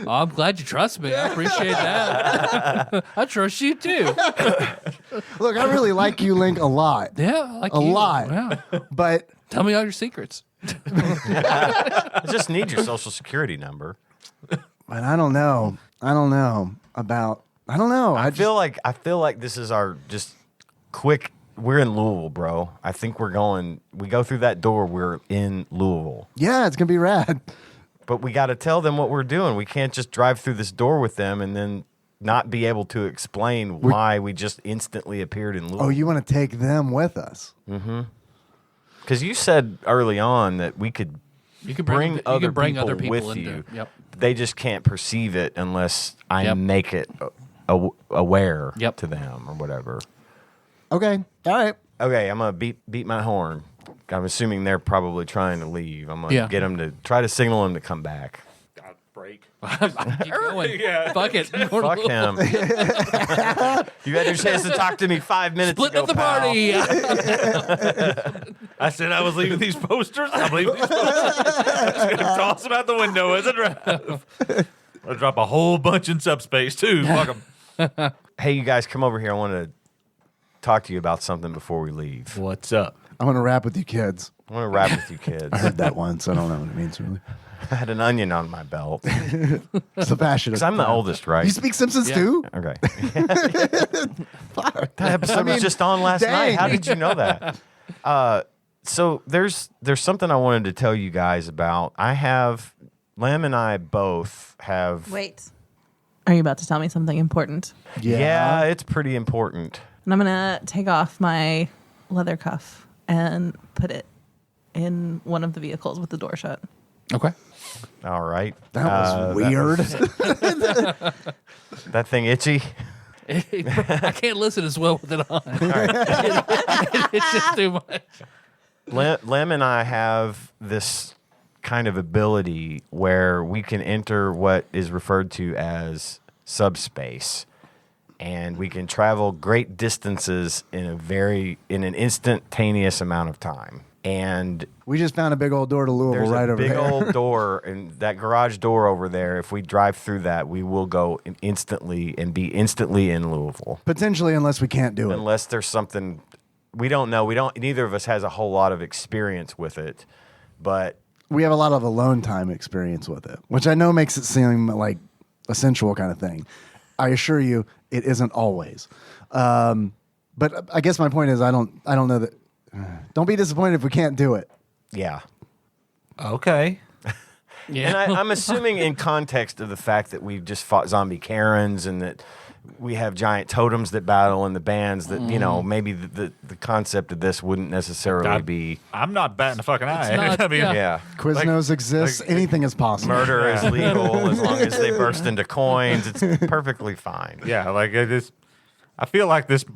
Oh, I'm glad you trust me. I appreciate that. I trust you too. Look, I really like you, Link, a lot. Yeah, I like A you. lot. Yeah. But Tell me all your secrets. I just need your social security number. I don't know. I feel like this is our just quick. We're in Louisville, bro. I think we go through that door, we're in Louisville. Yeah, it's gonna be rad. But we got to tell them what we're doing. We can't just drive through this door with them and then not be able to explain why we just instantly appeared in Louisville. Oh, you want to take them with us? Because you said early on that we could You could bring other other people people with into. you. Yep. They just can't perceive it unless I Yep. make it aware Yep. to them or whatever. Okay. All right. Okay, I'm gonna beat my horn. I'm assuming they're probably trying to leave. I'm gonna Yeah. get them to try to signal them to come back. God, break. Keep going. Yeah. Fuck it. Fuck him. You had your chance to talk to me 5 minutes Split ago, up the pal. party. I said I was leaving these posters. I'm leaving these posters. Just gonna toss them out the window as I drive. I'll drop a whole bunch in subspace too. Fuck 'em. Hey, you guys, come over here. I want to talk to you about something before we leave. What's up? I want to rap with you kids. I want to rap with you kids. I heard that once. I don't know what it means really. I had an onion on my belt. It's the fashion. Because I'm the oldest, right? You speak Simpsons Yeah. too? Okay. That episode was just on last night. dang. How did you know that? So there's something I wanted to tell you guys about. Lamb and I both have. Wait. Are you about to tell me something important? Yeah, it's pretty important. And I'm going to take off my leather cuff and put it in one of the vehicles with the door shut. Okay. All right. That was weird. That thing itchy. I can't listen as well with it on. It's just too much. Lem and I have this kind of ability where we can enter what is referred to as subspace, and we can travel great distances in an instantaneous amount of time. And We just found a big old door to Louisville there's right a over big there. old door, and that garage door over there. If we drive through that, we will go instantly and be instantly in Louisville. Potentially, unless we can't do it. Unless there's something we don't know. Neither of us has a whole lot of experience with it, but We have a lot of alone time experience with it, which I know makes it seem like a sensual kind of thing. I assure you, it isn't always. But I guess my point is, I don't know that. Don't be disappointed if we can't do it. yeah. Okay. Yeah. And I'm assuming in context of the fact that we've just fought zombie Karens and that we have giant totems that battle in the bands that, maybe the concept of this wouldn't necessarily be... I'm not batting a fucking eye. not- I mean, yeah. Quiznos exists. Anything is possible. Murder is legal as long as they burst into coins. It's perfectly fine. yeah, like it is. I feel like this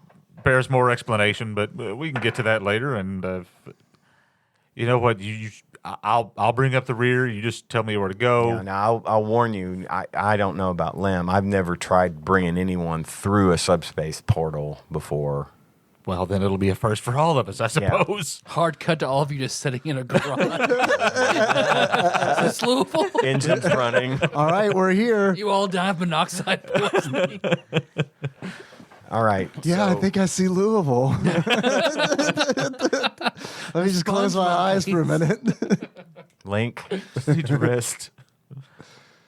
bears more explanation, but we can get to that later. And you know what? I'll bring up the rear. You just tell me where to go. Yeah, now, I'll warn you, I don't know about Lim. I've never tried bringing anyone through a subspace portal before. Well, then it'll be a first for all of us, I suppose. Hard cut to all of you just sitting in a garage. Is this Louisville? Engines running. All right, we're here. You all die of monoxide poisoning. All right. Yeah, I so- think I see Louisville. Let me just close my eyes for a minute. Link, need your wrist.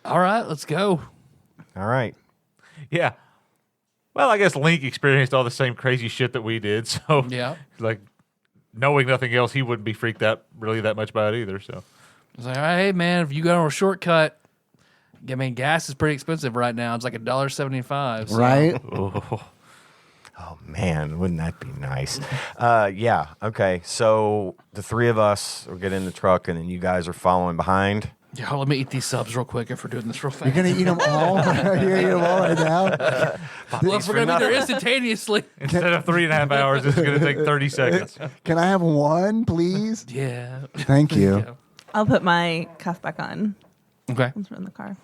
All right, let's go. All right. Yeah. Well, I guess Link experienced all the same crazy shit that we did. So, Yeah. like, knowing nothing else, he wouldn't be freaked out really that much by it either. So, It's like, all right, hey, man, if you go on a shortcut, I mean, gas is pretty expensive right now. It's like $1.75. So. Right? Oh, man, wouldn't that be nice? Yeah, okay. So the three of us will get in the truck, and then you guys are following behind. Yeah, let me eat these subs real quick if we're doing this real fast. You're going to eat them all? You're going to eat them all right now? Well, if we're going to be there instantaneously. instead of 3.5 hours, this is going to take 30 seconds. Can I have one, please? Yeah. Thank you. Yeah. I'll put my cuff back on. Okay. Once we're in the car.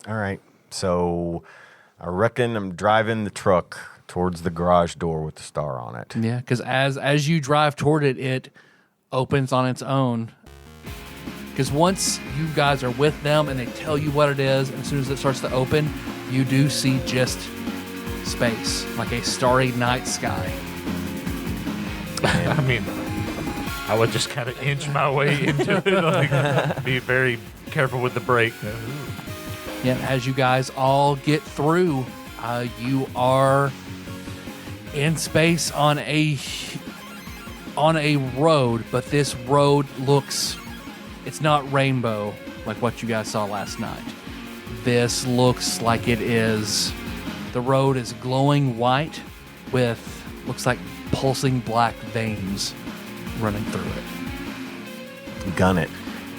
All right. So I reckon I'm driving the truck towards the garage door with the star on it. Yeah, because as you drive toward it, it opens on its own. Because once you guys are with them and they tell you what it is, and as soon as it starts to open, you do see just space, like a starry night sky. I mean, I would just kind of inch my way into it. Like, be very careful with the brake. Yeah, as you guys all get through, you are in space on a road, but this road it's not rainbow like what you guys saw last night. This looks like the road is glowing white with, looks like pulsing black veins running through it. Gun it.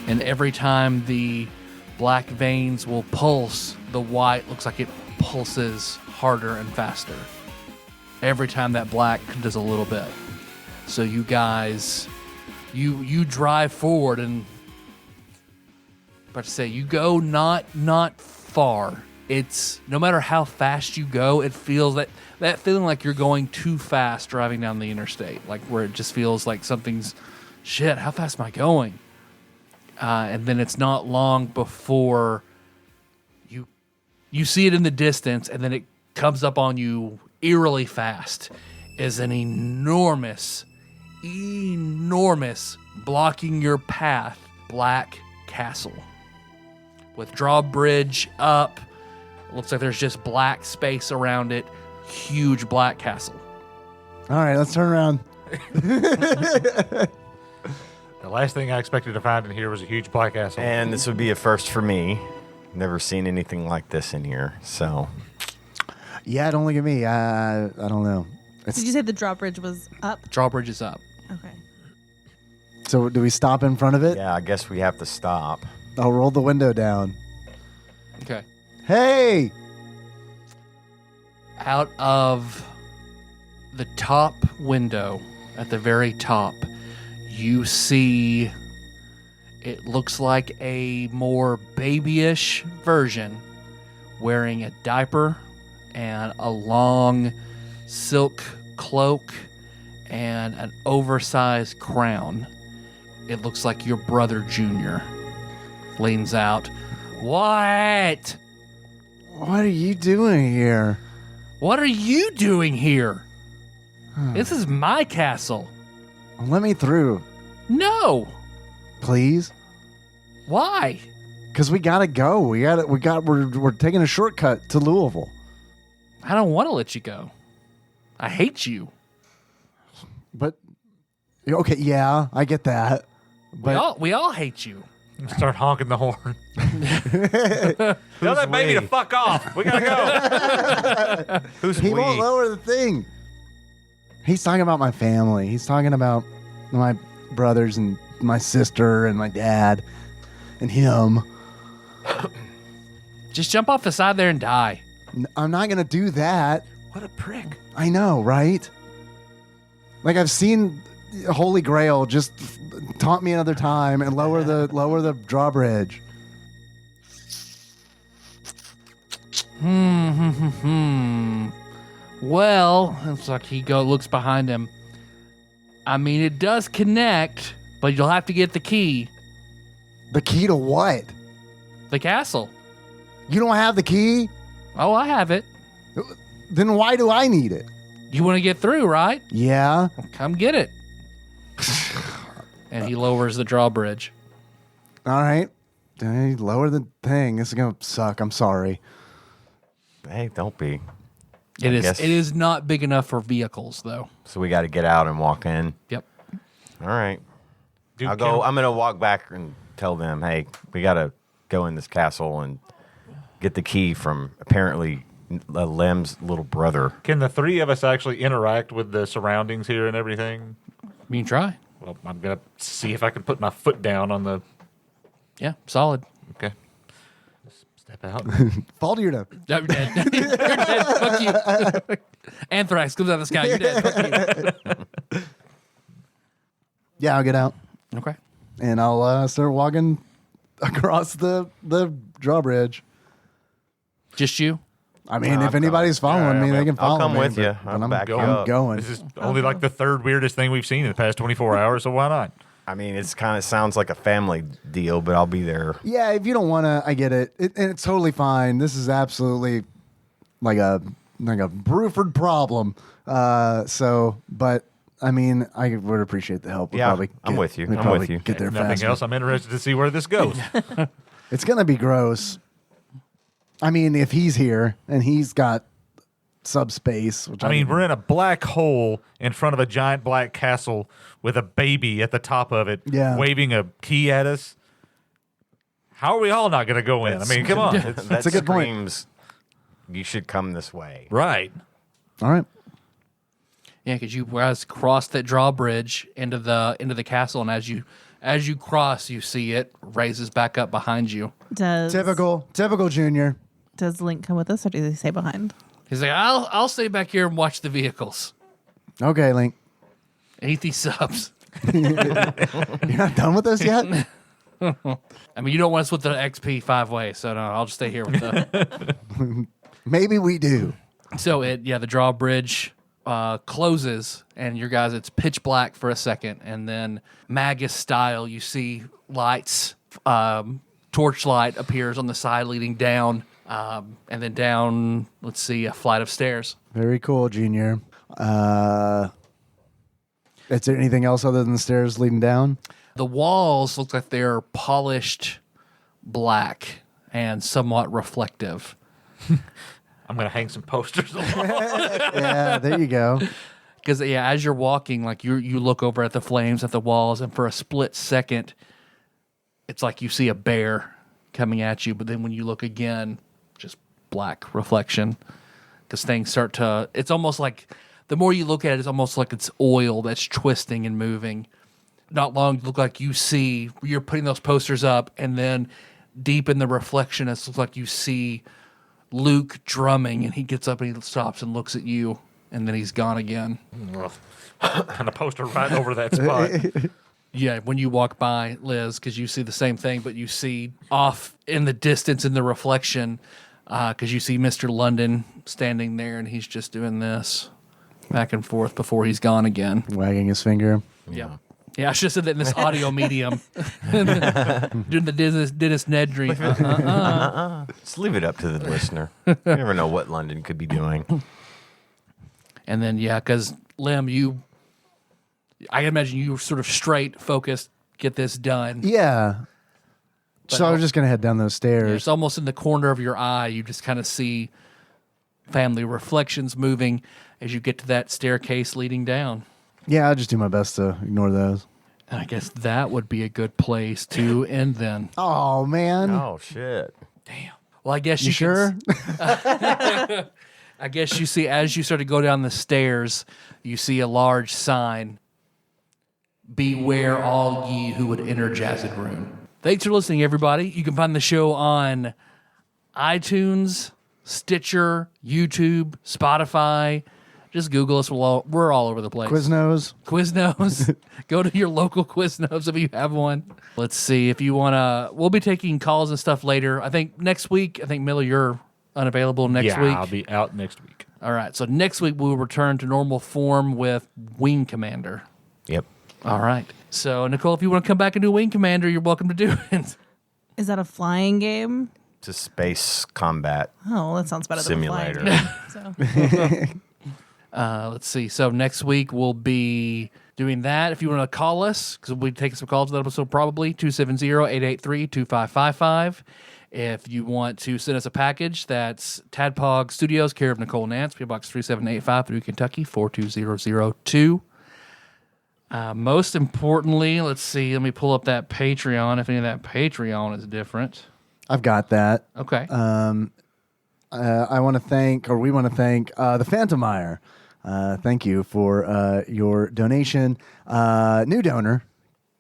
And every time the black veins will pulse, the white looks like it pulses harder and faster. Every time that black does a little bit. So you guys, you drive forward, and about to say, you go not far. It's no matter how fast you go, it feels that feeling like you're going too fast driving down the interstate, like where it just feels like something's, shit, how fast am I going? And then it's not long before you see it in the distance, and then it comes up on you eerily fast is an enormous blocking your path black castle with drawbridge up. Looks like there's just black space around it. Huge black castle. All right, let's turn around. The last thing I expected to find in here was a huge black asshole. And this would be a first for me. Never seen anything like this in here, so... Yeah, don't look at me. I don't know. Did you say the drawbridge was up? Drawbridge is up. Okay. So do we stop in front of it? Yeah, I guess we have to stop. I'll roll the window down. Okay. Hey! Out of the top window, at the very top, you see it looks like a more babyish version wearing a diaper and a long silk cloak and an oversized crown. It looks like your brother Junior leans out. What? What are you doing here? What are you doing here? This is my castle. Let me through, No. please. Why? Because we gotta go. We're taking a shortcut to Louisville. I don't want to let you go. I hate you. But okay, yeah, I get that. But We all hate you. Start honking the horn. Tell that baby to fuck off. We gotta go. Who's He we? won't lower the thing. He's talking about my family. He's talking about my brothers and my sister and my dad and him. Just jump off the side there and die. I'm not going to do that. What a prick. I know, right? Like I've seen Holy Grail just taunt me another time and lower the drawbridge. Well, it's like he looks behind him. I mean, it does connect, but you'll have to get the key. The key to what? The castle. You don't have the key? Oh, I have it. Then why do I need it? You want to get through, right? Yeah. Well, come get it. And he lowers the drawbridge. All right. Hey, lower the thing. This is going to suck. I'm sorry. Hey, don't be. It guess- is not big enough for vehicles, though. So we got to get out and walk in. Yep. All right. Dude, I'll go. I'm gonna walk back and tell them, hey, we got to go in this castle and get the key from apparently Lem's little brother. Can the three of us actually interact with the surroundings here and everything? You can try. Well, I'm going to see if I can put my foot down on the... Yeah, solid. Okay. Just step out. Fall to your death. No, you're dead. You're dead. Fuck you. Anthrax comes out of the sky. You're dead. Fuck you. Yeah, I'll get out Okay. and I'll start walking across the drawbridge. Just you? I mean, I'll if anybody's following me, they can follow I'll come me. with but- you. but I'll I'm back you I'm up. going. This is only like the third weirdest thing we've seen in the past 24 hours, so why not? I mean, it's kind of sounds like a family deal, but I'll be there. Yeah, if you don't want to, I get it. And it's totally fine. This is absolutely like a Bruford problem. But I mean, I would appreciate the help. We'll Yeah, probably I'm with you. we'd I'm probably with you. Get there If nothing faster. else, I'm interested to see where this goes. It's gonna be gross. I mean, if he's here and he's got subspace, which I mean, we're in a black hole in front of a giant black castle with a baby at the top of it, Yeah. waving a key at us. How are we all not going to go in? I mean, come on. That's a good point. screams, you should come this way. Right. all right. Yeah, because you guys cross that drawbridge into the castle, and as you cross, you see it raises back up behind you. Typical Junior. Does Link come with us, or do they stay behind? He's like, I'll stay back here and watch the vehicles. Okay, Link. And eat these subs. You're not done with us yet? I mean, you don't want to split the XP 5 ways, so no, I'll just stay here with the. Maybe we do. So the drawbridge closes, and your guys, it's pitch black for a second, and then Magus style, you see lights, torchlight appears on the side leading down, and then down, let's see, a flight of stairs. Very cool, Junior. Is there anything else other than the stairs leading down? The walls look like they're polished black and somewhat reflective. I'm going to hang some posters on the wall. Yeah, there you go. Because as you're walking, like you look over at the flames at the walls, and for a split second, it's like you see a bear coming at you. But then when you look again, just black reflection. Because things start to. It's almost like the more you look at it, it's almost like it's oil that's twisting and moving. Not long to look like you see you're putting those posters up, and then deep in the reflection, it looks like you see Luke drumming, and he gets up and he stops and looks at you. And then he's gone again. And a poster right over that spot. Yeah, when you walk by, Liz, because you see the same thing, but you see off in the distance in the reflection, because you see Mr. London standing there, and he's just doing this back and forth before he's gone again. Wagging his finger. Yeah. Yeah, I should have said that in this audio medium. Doing the Dennis Nedry. Just leave it up to the listener. You never know what London could be doing. And then, because Lim, I imagine you were sort of straight, focused, get this done. Yeah. So I was just going to head down those stairs. It's almost in the corner of your eye. You just kind of see family reflections moving as you get to that staircase leading down. Yeah, I'll just do my best to ignore those. I guess that would be a good place to end then. Oh man. Oh shit. Well, I guess You you sure? I guess you see, as you start to go down the stairs, you see a large sign. Beware all ye who would enter Jazzed Rune. Thanks for listening, everybody. You can find the show on iTunes, Stitcher, YouTube, Spotify. Just Google us. We're all over the place. Quiznos. Quiznos. Go to your local Quiznos if you have one. Let's see if you want to. We'll be taking calls and stuff later. I think next week. I think Miller, you're unavailable next week. I'll be out next week. All right. So next week we'll return to normal form with Wing Commander. Yep. All right. So Nicole, if you want to come back and do Wing Commander, you're welcome to do it. Is that a flying game? It's a space combat Oh, well, that sounds better simulator. than a flying game. Let's see. So next week we'll be doing that. If you want to call us, because we'll be taking some calls to that episode probably, 270-883-2555. If you want to send us a package, that's Tadpog Studios, care of Nicole Nance, PO Box 3785 through Kentucky, 42002. Most importantly, let's see. Let me pull up that Patreon, if any of that Patreon is different. I've got that. Okay. I want to thank, or we want to thank, the Phantomire. Thank you for your donation. New donor,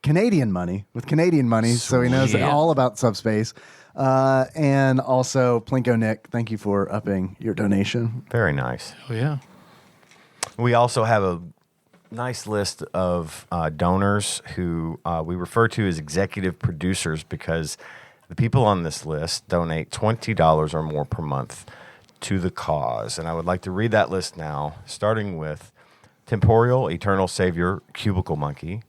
Canadian money, with Canadian money, so he knows Sweet. all about subspace. And also, Plinko Nick, thank you for upping your donation. Very nice. Oh, yeah. We also have a nice list of donors who we refer to as executive producers because the people on this list donate $20 or more per month to the cause. And I would like to read that list now, starting with Temporal Eternal Savior Cubicle Monkey,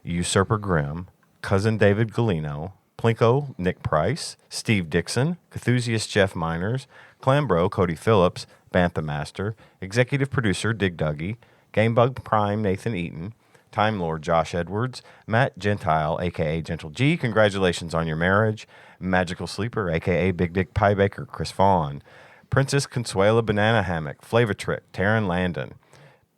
Usurper Grimm, Cousin David Galino, Plinko Nick Price, Steve Dixon, Cthusiast Jeff Miners, Clambro Cody Phillips, Bantha Master, Executive Producer Dig Dougie, Gamebug Prime Nathan Eaton, Time Lord Josh Edwards, Matt Gentile, a.k.a. Gentle G, congratulations on your marriage, Magical Sleeper, a.k.a. Big Dick Pie Baker, Chris Vaughn, Princess Consuela Banana Hammock, Flavatrick, Taryn Landon,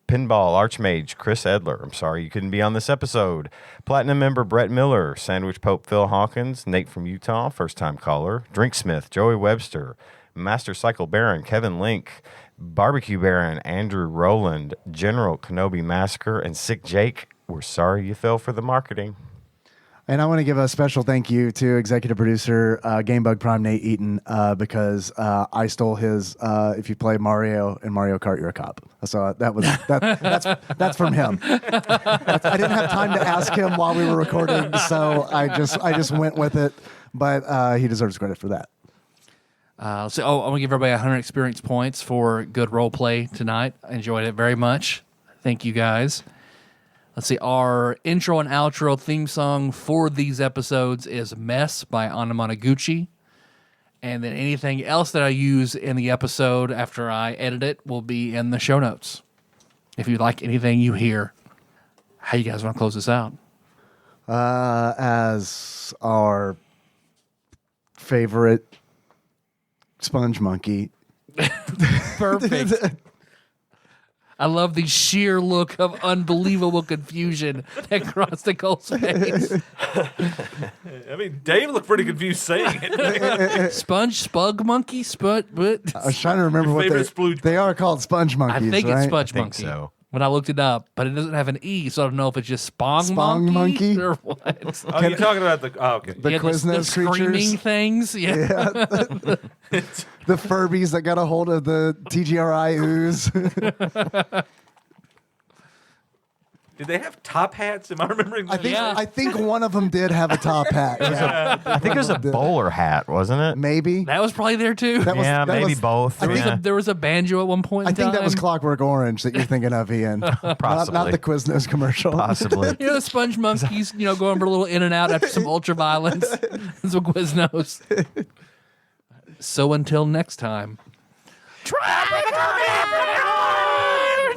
Pinball Archmage, Chris Edler, I'm sorry you couldn't be on this episode, Platinum member Brett Miller, Sandwich Pope Phil Hawkins, Nate from Utah, first-time caller, Drinksmith, Joey Webster, Master Cycle Baron, Kevin Link, Barbecue Baron, Andrew Rowland, General Kenobi Massacre, and Sick Jake. We're sorry you fell for the marketing. And I want to give a special thank you to executive producer Gamebug Prime Nate Eaton because I stole his "If you play Mario in Mario Kart, you're a cop." So that's from him. I didn't have time to ask him while we were recording, so I just went with it. But he deserves credit for that. I'm going to give everybody 100 experience points for good role play tonight. I enjoyed it very much. Thank you, guys. Let's see. Our intro and outro theme song for these episodes is Mess by Anamanaguchi. And then anything else that I use in the episode after I edit it will be in the show notes. If you like anything you hear. How you guys want to close this out? As our favorite sponge monkey. Perfect. I love the sheer look of unbelievable confusion that crossed Nicole's face. I mean, Dave looked pretty confused saying it. Spug monkey, I was trying to remember what they are called, sponge I monkeys. think right? it's sponge think monkey. so. When I looked it up, but it doesn't have an E, so I don't know if it's just spong monkey? or what. Oh, you're talking about the... Oh, okay. The Yeah, Quiznos screaming creatures. things. Yeah. The Furbies that got a hold of the TGRI ooze. Did they have top hats? Am I remembering that? I think one of them did have a top hat. Yeah. I think it was a bowler hat, wasn't it? Maybe. That was probably there too. Yeah, that maybe was- both. Yeah. There was a banjo at one point I in think time. that was Clockwork Orange that you're thinking of, Ian. not Possibly. the Quiznos commercial. Possibly. You know, the sponge monkeys, going for a little in and out after some ultra violence. That's what Quiznos. So until next time.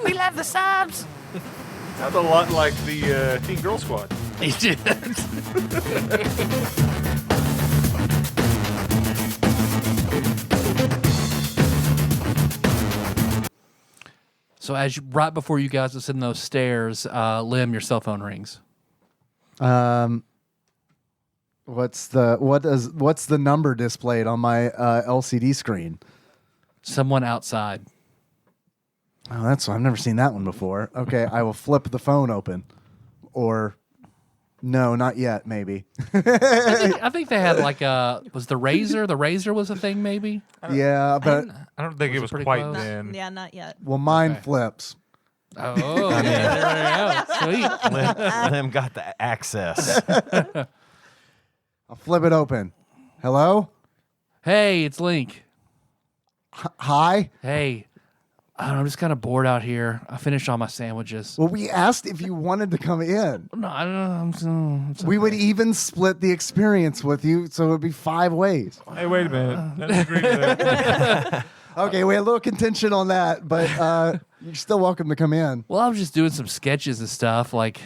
We love the subs. Sounds a lot like the Teen Girl Squad. He did. So right before you guys ascend those stairs, Lim, your cell phone rings. What's the number displayed on my LCD screen? Someone outside. Oh, I've never seen that one before. Okay, I will flip the phone open. Or no, not yet, maybe. I think they had like was the razor? The razor was a thing, maybe. Yeah, but I don't think it was pretty quite close? then. Yeah, not yet. well, mine Okay. flips. Oh, there we go. Sweet. Lim got the access. I'll flip it open. Hello? Hey, it's Link. Hi? Hey, I don't know, I'm just kind of bored out here. I finished all my sandwiches. Well, we asked if you wanted to come in. No, I don't know. It's We would okay. even split the experience with you, so it would be 5 ways. Hey, wait a minute. Let me agree to that. Okay, we had a little contention on that, but you're still welcome to come in. Well, I was just doing some sketches and stuff. Like,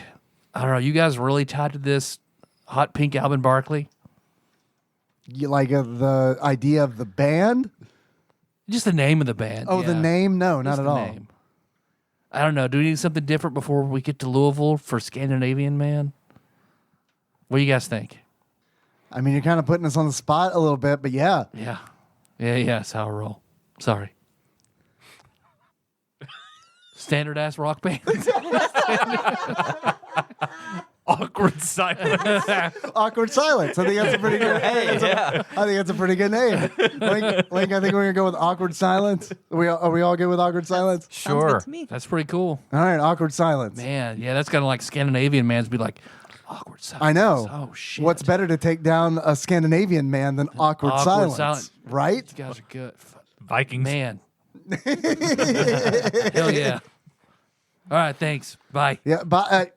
I don't know. You guys really tied to this hot pink Alvin Barkley? You like the idea of the band? Just the name of the band. Oh, the yeah. name? No, not Just at the all. name. I don't know. Do we need something different before we get to Louisville for Scandinavian Man? What do you guys think? I mean, you're kind of putting us on the spot a little bit, but yeah. Yeah. Yeah, that's how I roll. Sorry. Standard ass rock band. Awkward silence. Awkward silence. I think that's a pretty good. I think that's a pretty good name. Link, I think we're gonna go with awkward silence. Are we all good with awkward silence? Sounds Sure. good to me. That's pretty cool. All right, awkward silence. Man, yeah, that's kind of like Scandinavian Man's be like, awkward silence. I know. Oh, shit. What's better to take down a Scandinavian man than awkward, silence, silence. right? You guys are good. Vikings. Man. Hell yeah. All right, thanks. Bye. Yeah, but